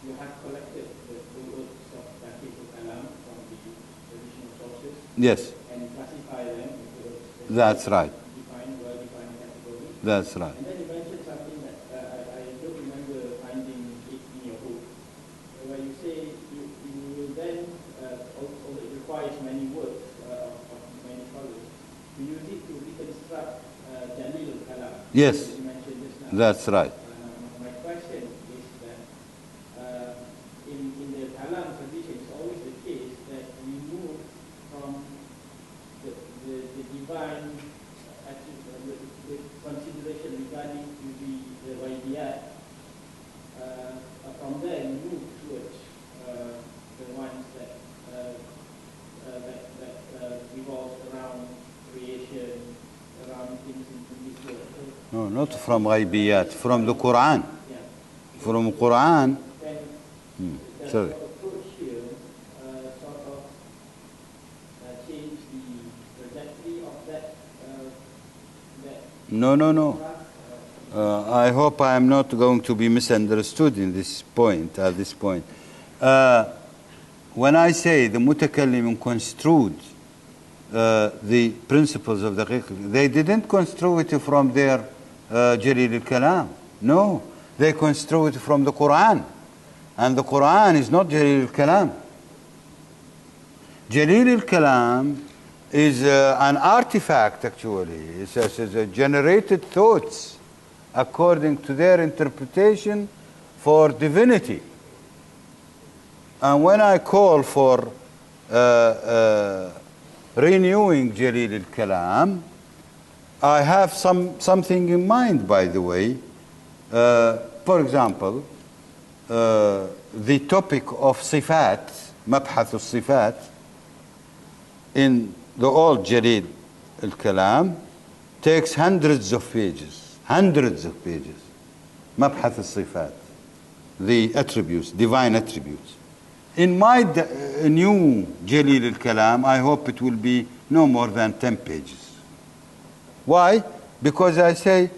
[SPEAKER 3] you have collected the works of Kalam from the traditional sources.
[SPEAKER 2] Yes.
[SPEAKER 3] And classify them into
[SPEAKER 2] That's right.
[SPEAKER 3] well-defined categories.
[SPEAKER 2] That's right.
[SPEAKER 3] And then you mentioned something that I don't remember finding it in your book, where you say you will then, although it requires many works of many scholars, to use it to reconstruct Jalil Kalam.
[SPEAKER 2] Yes.
[SPEAKER 3] You mentioned just now.
[SPEAKER 2] That's right.
[SPEAKER 3] My question is that in the Kalam tradition, it's always the case that we move from the divine the consideration regarding to the Waidiyat. From there, we move towards the ones that revolve around creation, around things in this world. So,
[SPEAKER 2] No, not from Ghaibiyat, from the Quran.
[SPEAKER 3] yeah.
[SPEAKER 2] From Quran.
[SPEAKER 3] Then the
[SPEAKER 2] Sorry.
[SPEAKER 3] approach here sort of change the trajectory of that.
[SPEAKER 2] No. I hope I am not going to be misunderstood in this point, at this point. When I say the Mutakallim construed the principles of the fiqh, they didn't construe it from their Jalil al-Kalam. No, they construe it from the Quran. And the Quran is not Jalil al-Kalam. Jalil al-Kalam is an artifact, actually. It's a generated thoughts according to their interpretation for divinity. And when I call for renewing Jalil al-Kalam, I have something in mind, by the way. For example, the topic of Sifat, Mabhath al-Sifat, in the old Jalil al-Kalam, takes hundreds of pages. Mabhath al-Sifat, the attributes, divine attributes. In my new Jalil al-Kalam, I hope it will be no more than 10 pages. Why? Because I say,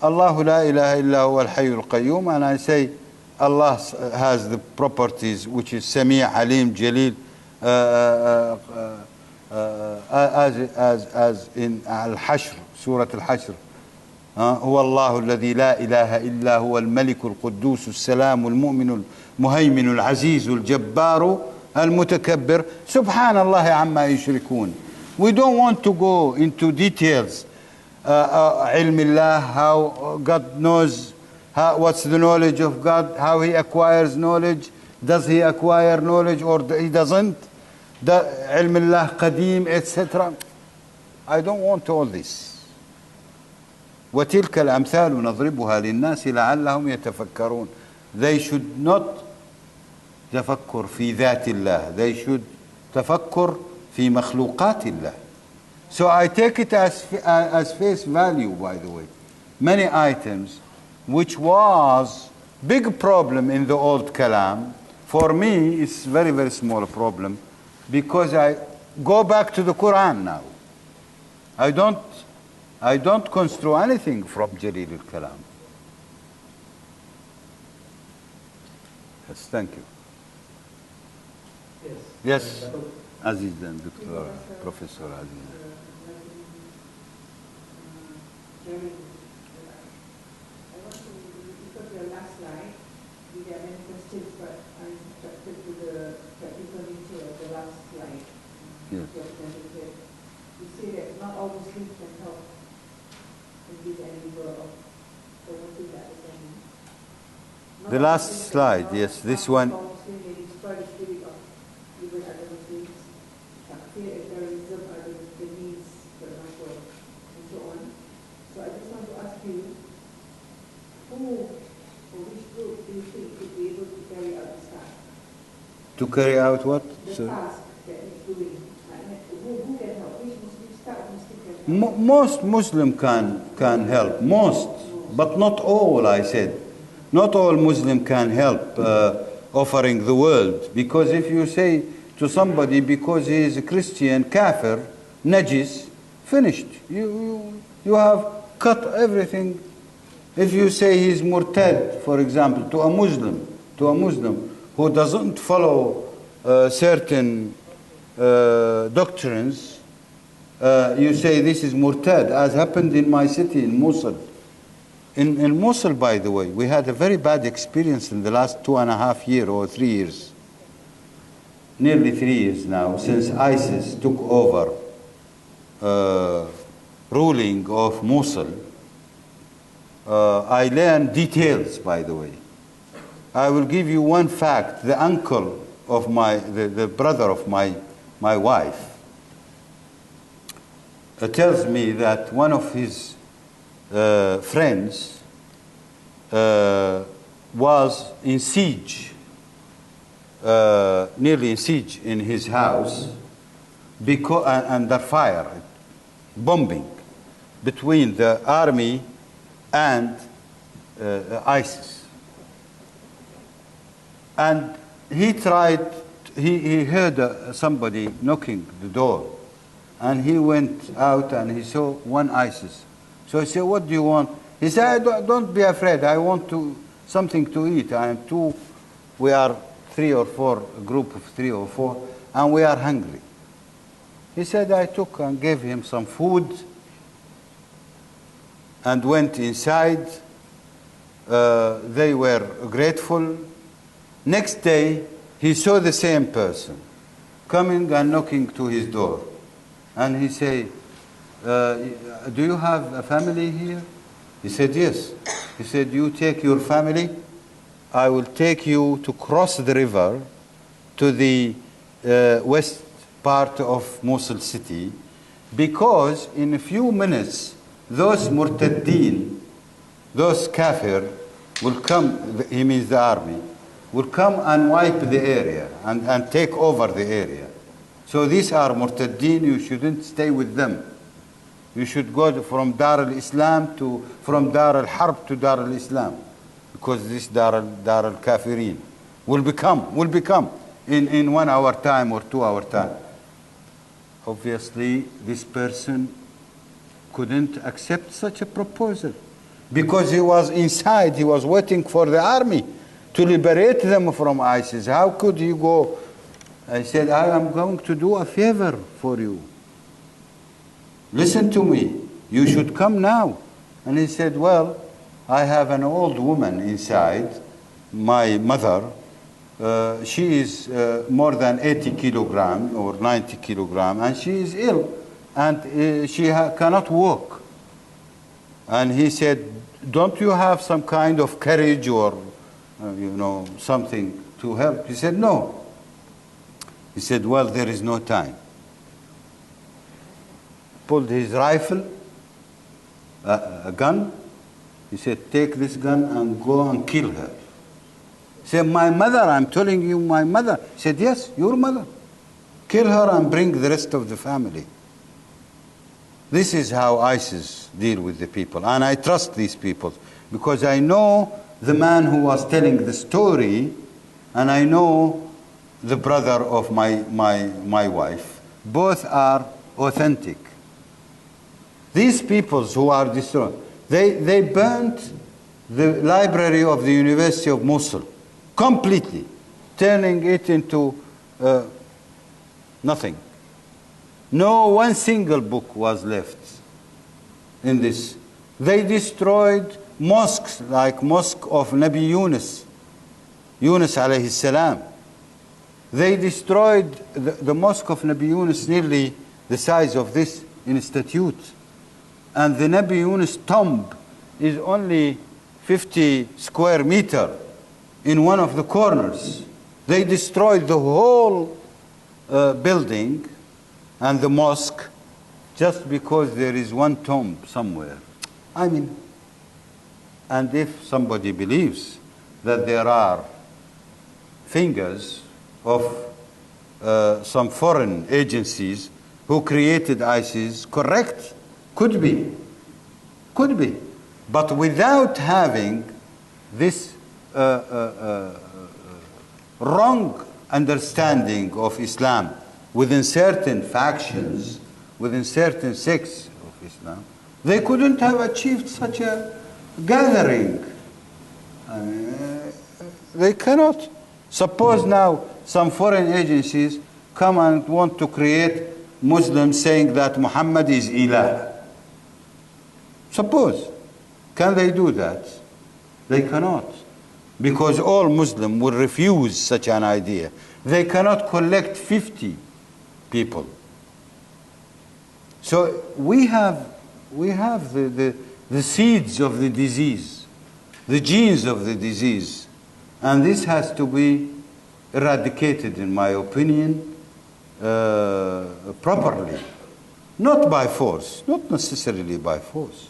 [SPEAKER 2] Allahu la ilaha illa huwa al-hayyul qayyum, and I say, Allah has the properties which is Sami', Alim, Jalil, as in Al-Hashr, Surah Al-Hashr. هو الله الذي لا إله إلا هو الملك القدوس السلام المؤمن المهيمن العزيز الجبار المتكبر سبحان الله عما يشركون. We don't want to go into details. علم الله, how God knows, what's the knowledge of God, how he acquires knowledge, does he acquire knowledge or he doesn't, علم الله قديم, etc. I don't want all this. وتلك الأمثال نضربها للناس لعلهم يتفكرون. They should not تفكر في ذات الله, they should تفكر في مخلوقات الله. So I take it as face value, by the way. Many items which was big problem in the old Kalam, for me it's very, very small problem because I go back to the Quran now. I don't construe anything from Jalil al-Kalam. Yes, thank you. Yes, Aziz and Dr. Professor Aziz.
[SPEAKER 4] Jerry, I want to, because your last slide, we have many questions, but I'm attracted to the practical nature of the last slide.
[SPEAKER 2] Yes.
[SPEAKER 4] You say that not all Muslims can help in this endeavor of promoting that understanding.
[SPEAKER 2] The last slide, yes, this one.
[SPEAKER 4] Muslims may destroy the spirit of even other Muslims, fear and terrorism are the needs, for example, and so on. So I just want to ask you, who or which group do you think could be able to carry out this task?
[SPEAKER 2] To carry out what?
[SPEAKER 4] The
[SPEAKER 2] So,
[SPEAKER 4] task that he's doing. Who can help? Which Muslim staff Muslim can help?
[SPEAKER 2] most Muslim can help, most, but not all, I said. Not all Muslim can help offering the world, because if you say to somebody because he is a Christian, kafir, najis, finished. You have cut everything. If you say he's murtad, for example, to a Muslim who doesn't follow certain doctrines, you say this is murtad, as happened in my city, in Mosul. In Mosul, by the way, we had a very bad experience in the last 2.5 years or 3 years. Nearly 3 years now, since ISIS took over ruling of Mosul. I learned details, by the way. I will give you one fact. The uncle of the brother of my wife tells me that one of his friends was in siege, nearly in siege in his house, under fire, bombing between the army and ISIS. And he heard somebody knocking the door, and he went out and he saw one ISIS. So he said, "What do you want?" He said, "Don't be afraid. I want something to eat. We are 3 or 4, a group of 3 or 4, and we are hungry." He said, I took and gave him some food and went inside. They were grateful. Next day, he saw the same person coming and knocking to his door. And he said, "Do you have a family here?" He said, "Yes." He said, "You take your family. I will take you to cross the river to the west part of Mosul city, because in a few minutes, those murtaddeen, those kafir, will come," he means the army, "will come and wipe the area and take over the area. So these are murtaddeen, you shouldn't stay with them. You should go from Dar al-Islam from Dar al-Harb to Dar al-Islam, because this Dar al-Kafirin will become in 1 hour time or 2 hour time." Obviously, this person couldn't accept such a proposal, because he was inside, he was waiting for the army to liberate them from ISIS. How could he go? I said, "I am going to do a favor for you. Listen to me. You should come now." And he said, well, I have an old woman inside, my mother. She is more than 80 kilogram or 90 kilogram, and she is ill, and she cannot walk. And he said, don't you have some kind of courage or, something to help? He said, no. He said, well, there is no time. Pulled his rifle, a gun. He said, take this gun and go and kill her. He said, my mother, I'm telling you, my mother. He said, yes, your mother. Kill her and bring the rest of the family. This is how ISIS deal with the people. And I trust these people because I know the man who was telling the story, and I know the brother of my wife. Both are authentic. These peoples who are destroyed, they burnt the library of the University of Mosul completely, turning it into nothing. No one single book was left in this. They destroyed mosques like Mosque of Nabi Yunus alayhi salam. They destroyed the Mosque of Nabi Yunus, nearly the size of this institute. And the Nabi Yunus tomb is only 50 square meter in one of the corners. They destroyed the whole building and the mosque just because there is one tomb somewhere. I mean, and if somebody believes that there are fingers of some foreign agencies who created ISIS, correct? Could be. But without having this wrong understanding of Islam within certain factions, within certain sects of Islam, they couldn't have achieved such a gathering. They cannot. Suppose now some foreign agencies come and want to create Muslims saying that Muhammad is Ilah. Suppose. Can they do that? They cannot. Because all Muslims will refuse such an idea. They cannot collect 50 people. So we have the seeds of the disease, the genes of the disease. And this has to be eradicated, in my opinion, properly. Not by force, not necessarily by force,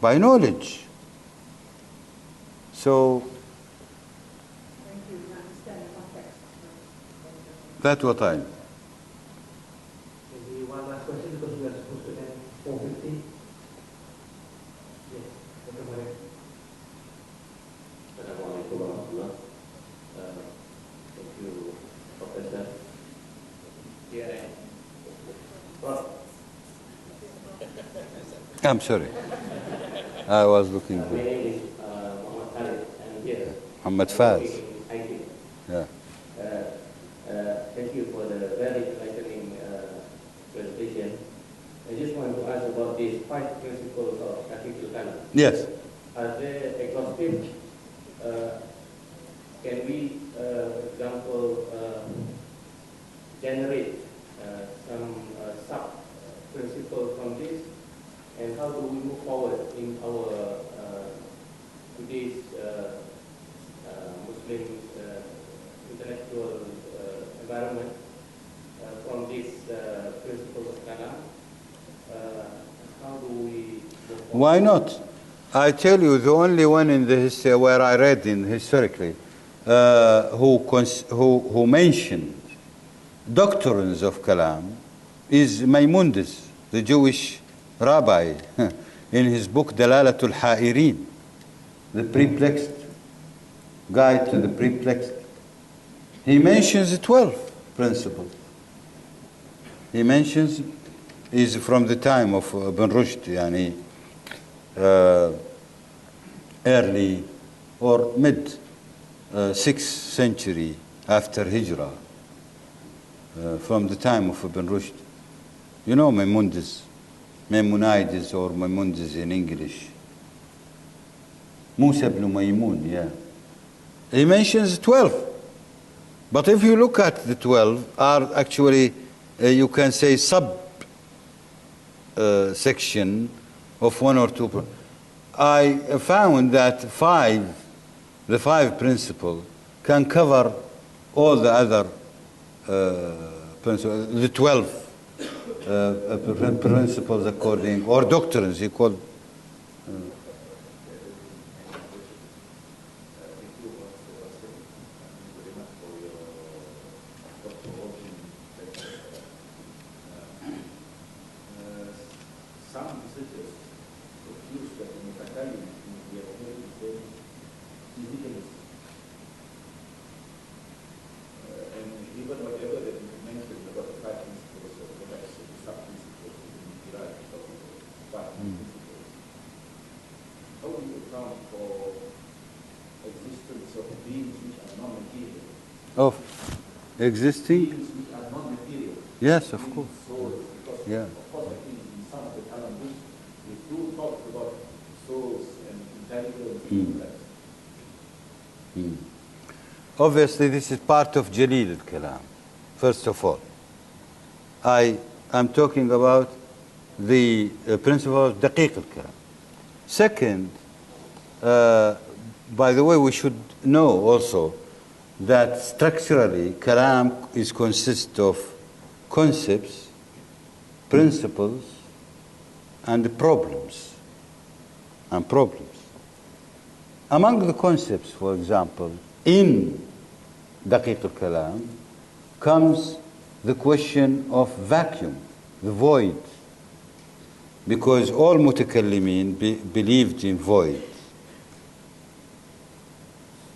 [SPEAKER 2] by knowledge. So,
[SPEAKER 4] Thank you. I understand the context.
[SPEAKER 2] that's what I mean.
[SPEAKER 1] Maybe one last question because we are supposed to end 4:50. Yes, Dr. Marek.
[SPEAKER 5] Assalamualaikum warahmatullahi wabarakatuh. Thank you, Professor. Here
[SPEAKER 2] I'm sorry. I was looking
[SPEAKER 5] my
[SPEAKER 2] good.
[SPEAKER 5] name is Muhammad Khalid. I'm here.
[SPEAKER 2] Muhammad Faz.
[SPEAKER 5] IKIM.
[SPEAKER 2] Yeah.
[SPEAKER 5] Thank you for the very enlightening presentation. I just want to ask about these 5 principles of Kalam.
[SPEAKER 2] Yes.
[SPEAKER 5] Are they exhaustive? Can we, for example, generate some sub-principles from this? And how do we move forward in our today's Muslim intellectual environment from this principle of Kalam? How do we move forward?
[SPEAKER 2] Why not? I tell you, the only one in the history where I read in historically who mentioned doctrines of Kalam is Maimonides, the Jewish rabbi, in his book Dalalatul Ha'irin, the perplexed, guide to the perplexed. He mentions 12 principles. He mentions is from the time of Ibn Rushd, yani early or mid 6th century after Hijrah, from the time of Ibn Rushd. You know Maimonides, Maimonides or Maimonides in English. Musa ibn Maymun, yeah. He mentions 12. But if you look at the 12, are actually, you can say, section of one or two. I found that the five principles can cover all the other principles, the 12 principles according, or doctrines, he called.
[SPEAKER 6] Some researchers accuse that the Mutakallim in their own very ridiculous. And even whatever that you mentioned about the five principles or perhaps the sub-principles in Iraq, five principles, how do you account for existence of beings which are non-material?
[SPEAKER 2] Of existing?
[SPEAKER 6] Beings which are non-material.
[SPEAKER 2] Yes, of course.
[SPEAKER 6] Souls, because
[SPEAKER 2] Yeah.
[SPEAKER 6] of course I think in some of the Kalam books, we do talk about souls and intelligence and that.
[SPEAKER 2] Obviously, this is part of Jalil al-Kalam, first of all. I am talking about the principle of Daqiq al-Kalam. Second, by the way, we should know also that structurally, Kalam consists of concepts, principles, and problems. Among the concepts, for example, in Daqiq al-Kalam comes the question of vacuum, the void, because all mutakallimin believed in void,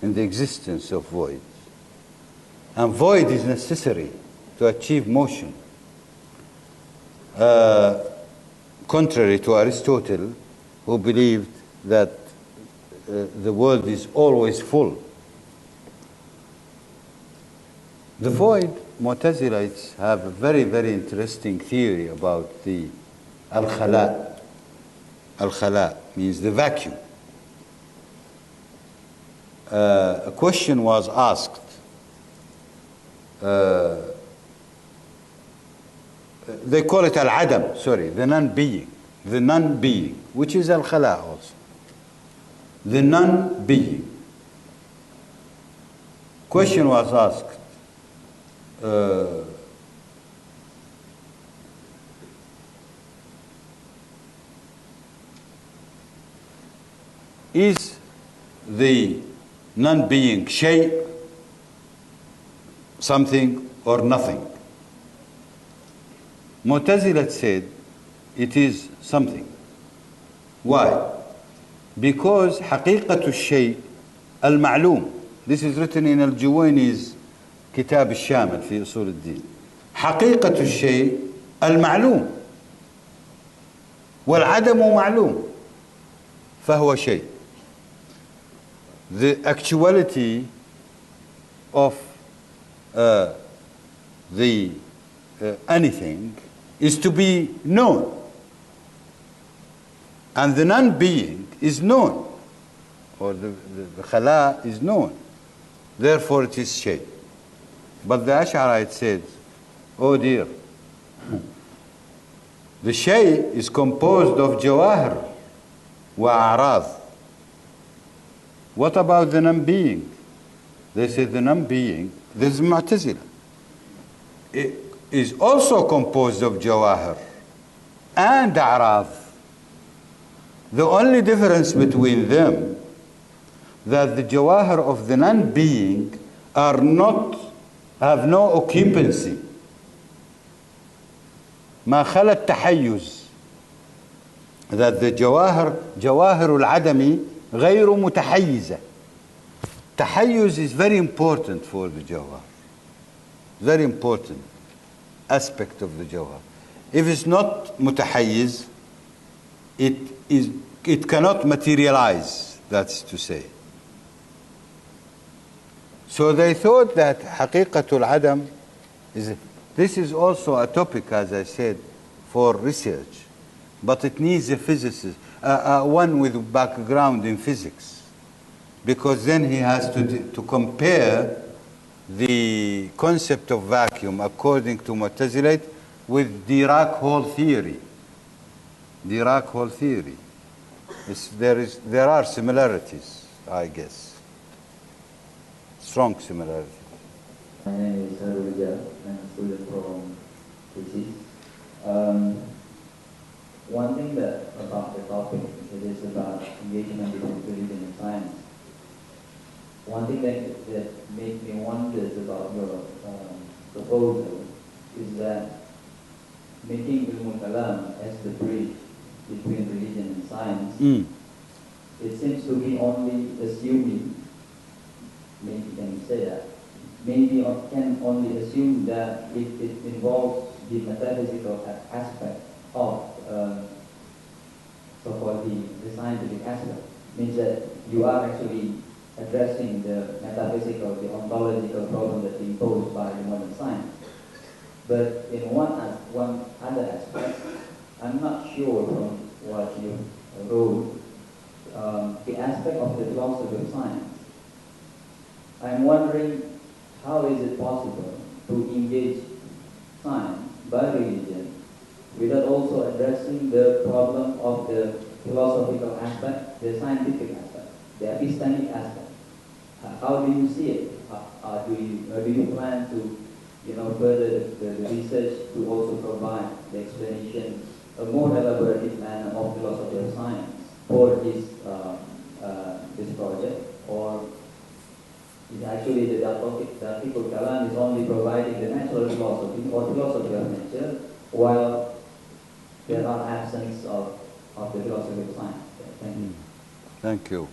[SPEAKER 2] in the existence of void. And void is necessary to achieve motion. Contrary to Aristotle, who believed that the world is always full. The void, Mu'tazilites have a very, very interesting theory about the al-khala. Al-khala means the vacuum. A question was asked. They call it al-adam, sorry, the non-being, which is al-khala also. The non-being. Question was asked, is the non-being shay, something or nothing? Mu'tazilah said it is something. Why? Because حقيقة الشيء المعلوم. This is written in Al-Juwayni's كتاب الشامل في أصول الدين. حقيقة الشيء المعلوم والعدم معلوم فهو شيء. The actuality of the anything is to be known, and the non-being is known, or the khala is known, therefore it is shay. But the Ash'arite said, oh dear, the shay is composed of jawahir wa a'rad. What about the non-being? They said the non-being, this is Mu'tazila, it is also composed of jawahir and a'rad. The only difference between them, that the jawahir of the non-being have no occupancy. ما خلا التحيز. That the جواهر العدم غير متحيزة. تحيز is very important for the jawahir. Very important aspect of the jawahir. If it's not متحيز, it cannot materialize, that's to say. So they thought that حقيقة العدم is, this is also a topic, as I said, for research. but it needs a physicist, one with background in physics, because then he has to compare the concept of vacuum according to Mu'tazilite with Dirac Hall theory. Dirac Hall theory. There are similarities, I guess. Strong similarities.
[SPEAKER 7] My name is Harulja. I'm a student from thesis. One thing that about the topic, it is about engagement between religion and science. One thing that made me wonder about your proposal is that making Ilmul Kalam as the bridge between religion and science, it seems to be only assuming, maybe can you say that, maybe can only assume that it involves the metaphysical aspect of so-called the scientific aspect. Means that you are actually addressing the metaphysical, the ontological problem that's imposed by the modern science. But in one other aspect, I'm not sure from what you wrote, the aspect of the philosophy of science. I'm wondering, how is it possible to engage science by religion without also addressing the problem of the philosophical aspect, the scientific aspect, the epistemic aspect? How do you see it? Do you plan to, further the research to also provide the explanation, a more elaborative manner of philosophy of science for this project, or is actually the Untitled Kalam is only providing the natural philosophy or philosophy of nature, while there are absence of the philosophy of science? Thank you.
[SPEAKER 2] Thank you.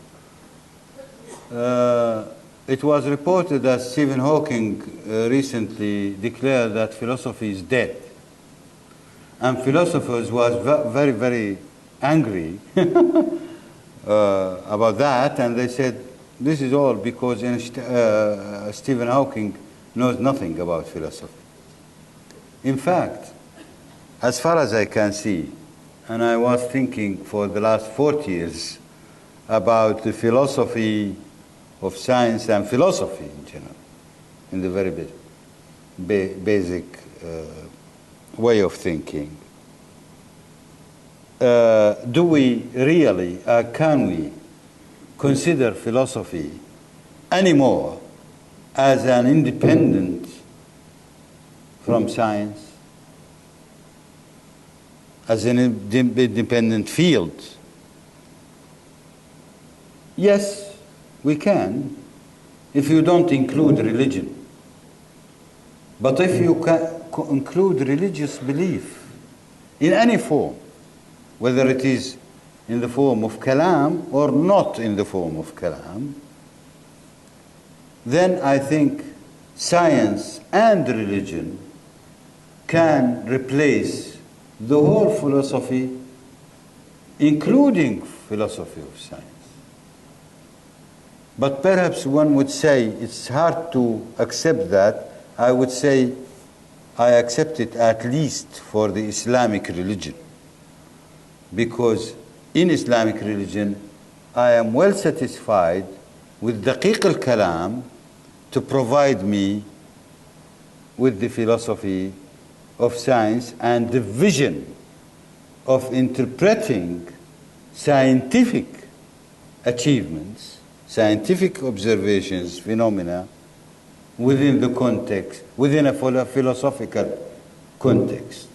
[SPEAKER 2] It was reported that Stephen Hawking recently declared that philosophy is dead. And philosophers was very, very angry about that, and they said, this is all because Stephen Hawking knows nothing about philosophy. In fact, as far as I can see, and I was thinking for the last 40 years about the philosophy of science and philosophy in general, in the very basic way of thinking. Do we really, can we consider philosophy anymore as an independent from science, as an independent field? Yes, we can, if you don't include religion. But if you include religious belief in any form, whether it is in the form of kalam or not in the form of kalam, then I think science and religion can replace the whole philosophy, including philosophy of science. But perhaps one would say it's hard to accept that. I would say I accept it at least for the Islamic religion, because in Islamic religion I am well satisfied with Daqiq al-Kalam to provide me with the philosophy of science and the vision of interpreting scientific achievements, scientific observations, phenomena, within the context, within a philosophical context,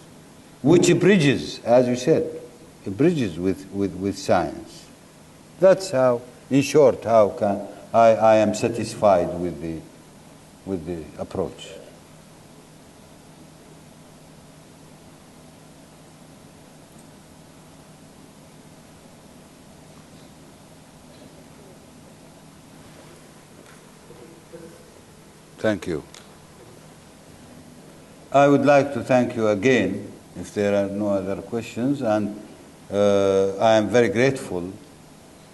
[SPEAKER 2] which bridges, as you said, bridges with science. That's how, in short, how can I am satisfied with the approach. Thank you. I would like to thank you again, if there are no other questions, and I am very grateful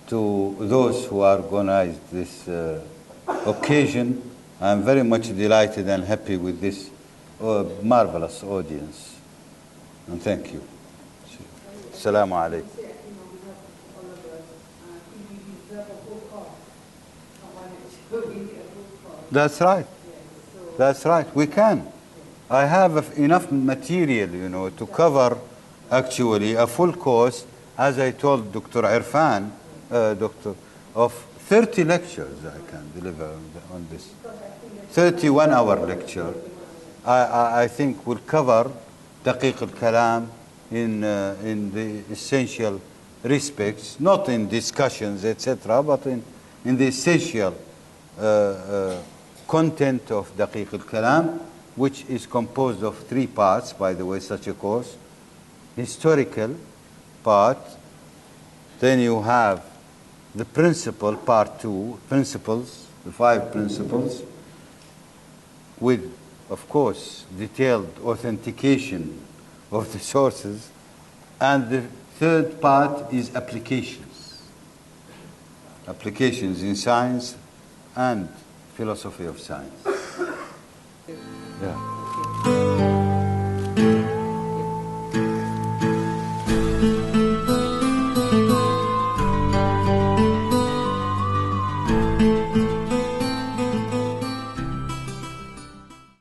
[SPEAKER 2] to those who organized this occasion. I am very much delighted and happy with this marvelous audience. And thank you. Assalamu alaikum.
[SPEAKER 4] Say, on behalf of all of us, we deserve a full course. Not one lecture, we need a full course.
[SPEAKER 2] That's right.
[SPEAKER 4] Yes, so
[SPEAKER 2] That's right. We can. I have enough material, you know, to cover actually a full course, as I told Dr. Irfan, Doctor, of 30 lectures I can deliver on this. 31-hour lecture. I think will cover Daqiq al-Kalam in the essential respects, not in discussions, etc., but in the essential content of Daqiq al-Kalam, which is composed of 3 parts, by the way, such a course. Historical part, then you have the principle, part 2, principles, the 5 principles, with, of course, detailed authentication of the sources. And the 3rd part is applications. Applications in science and philosophy of science. Yeah.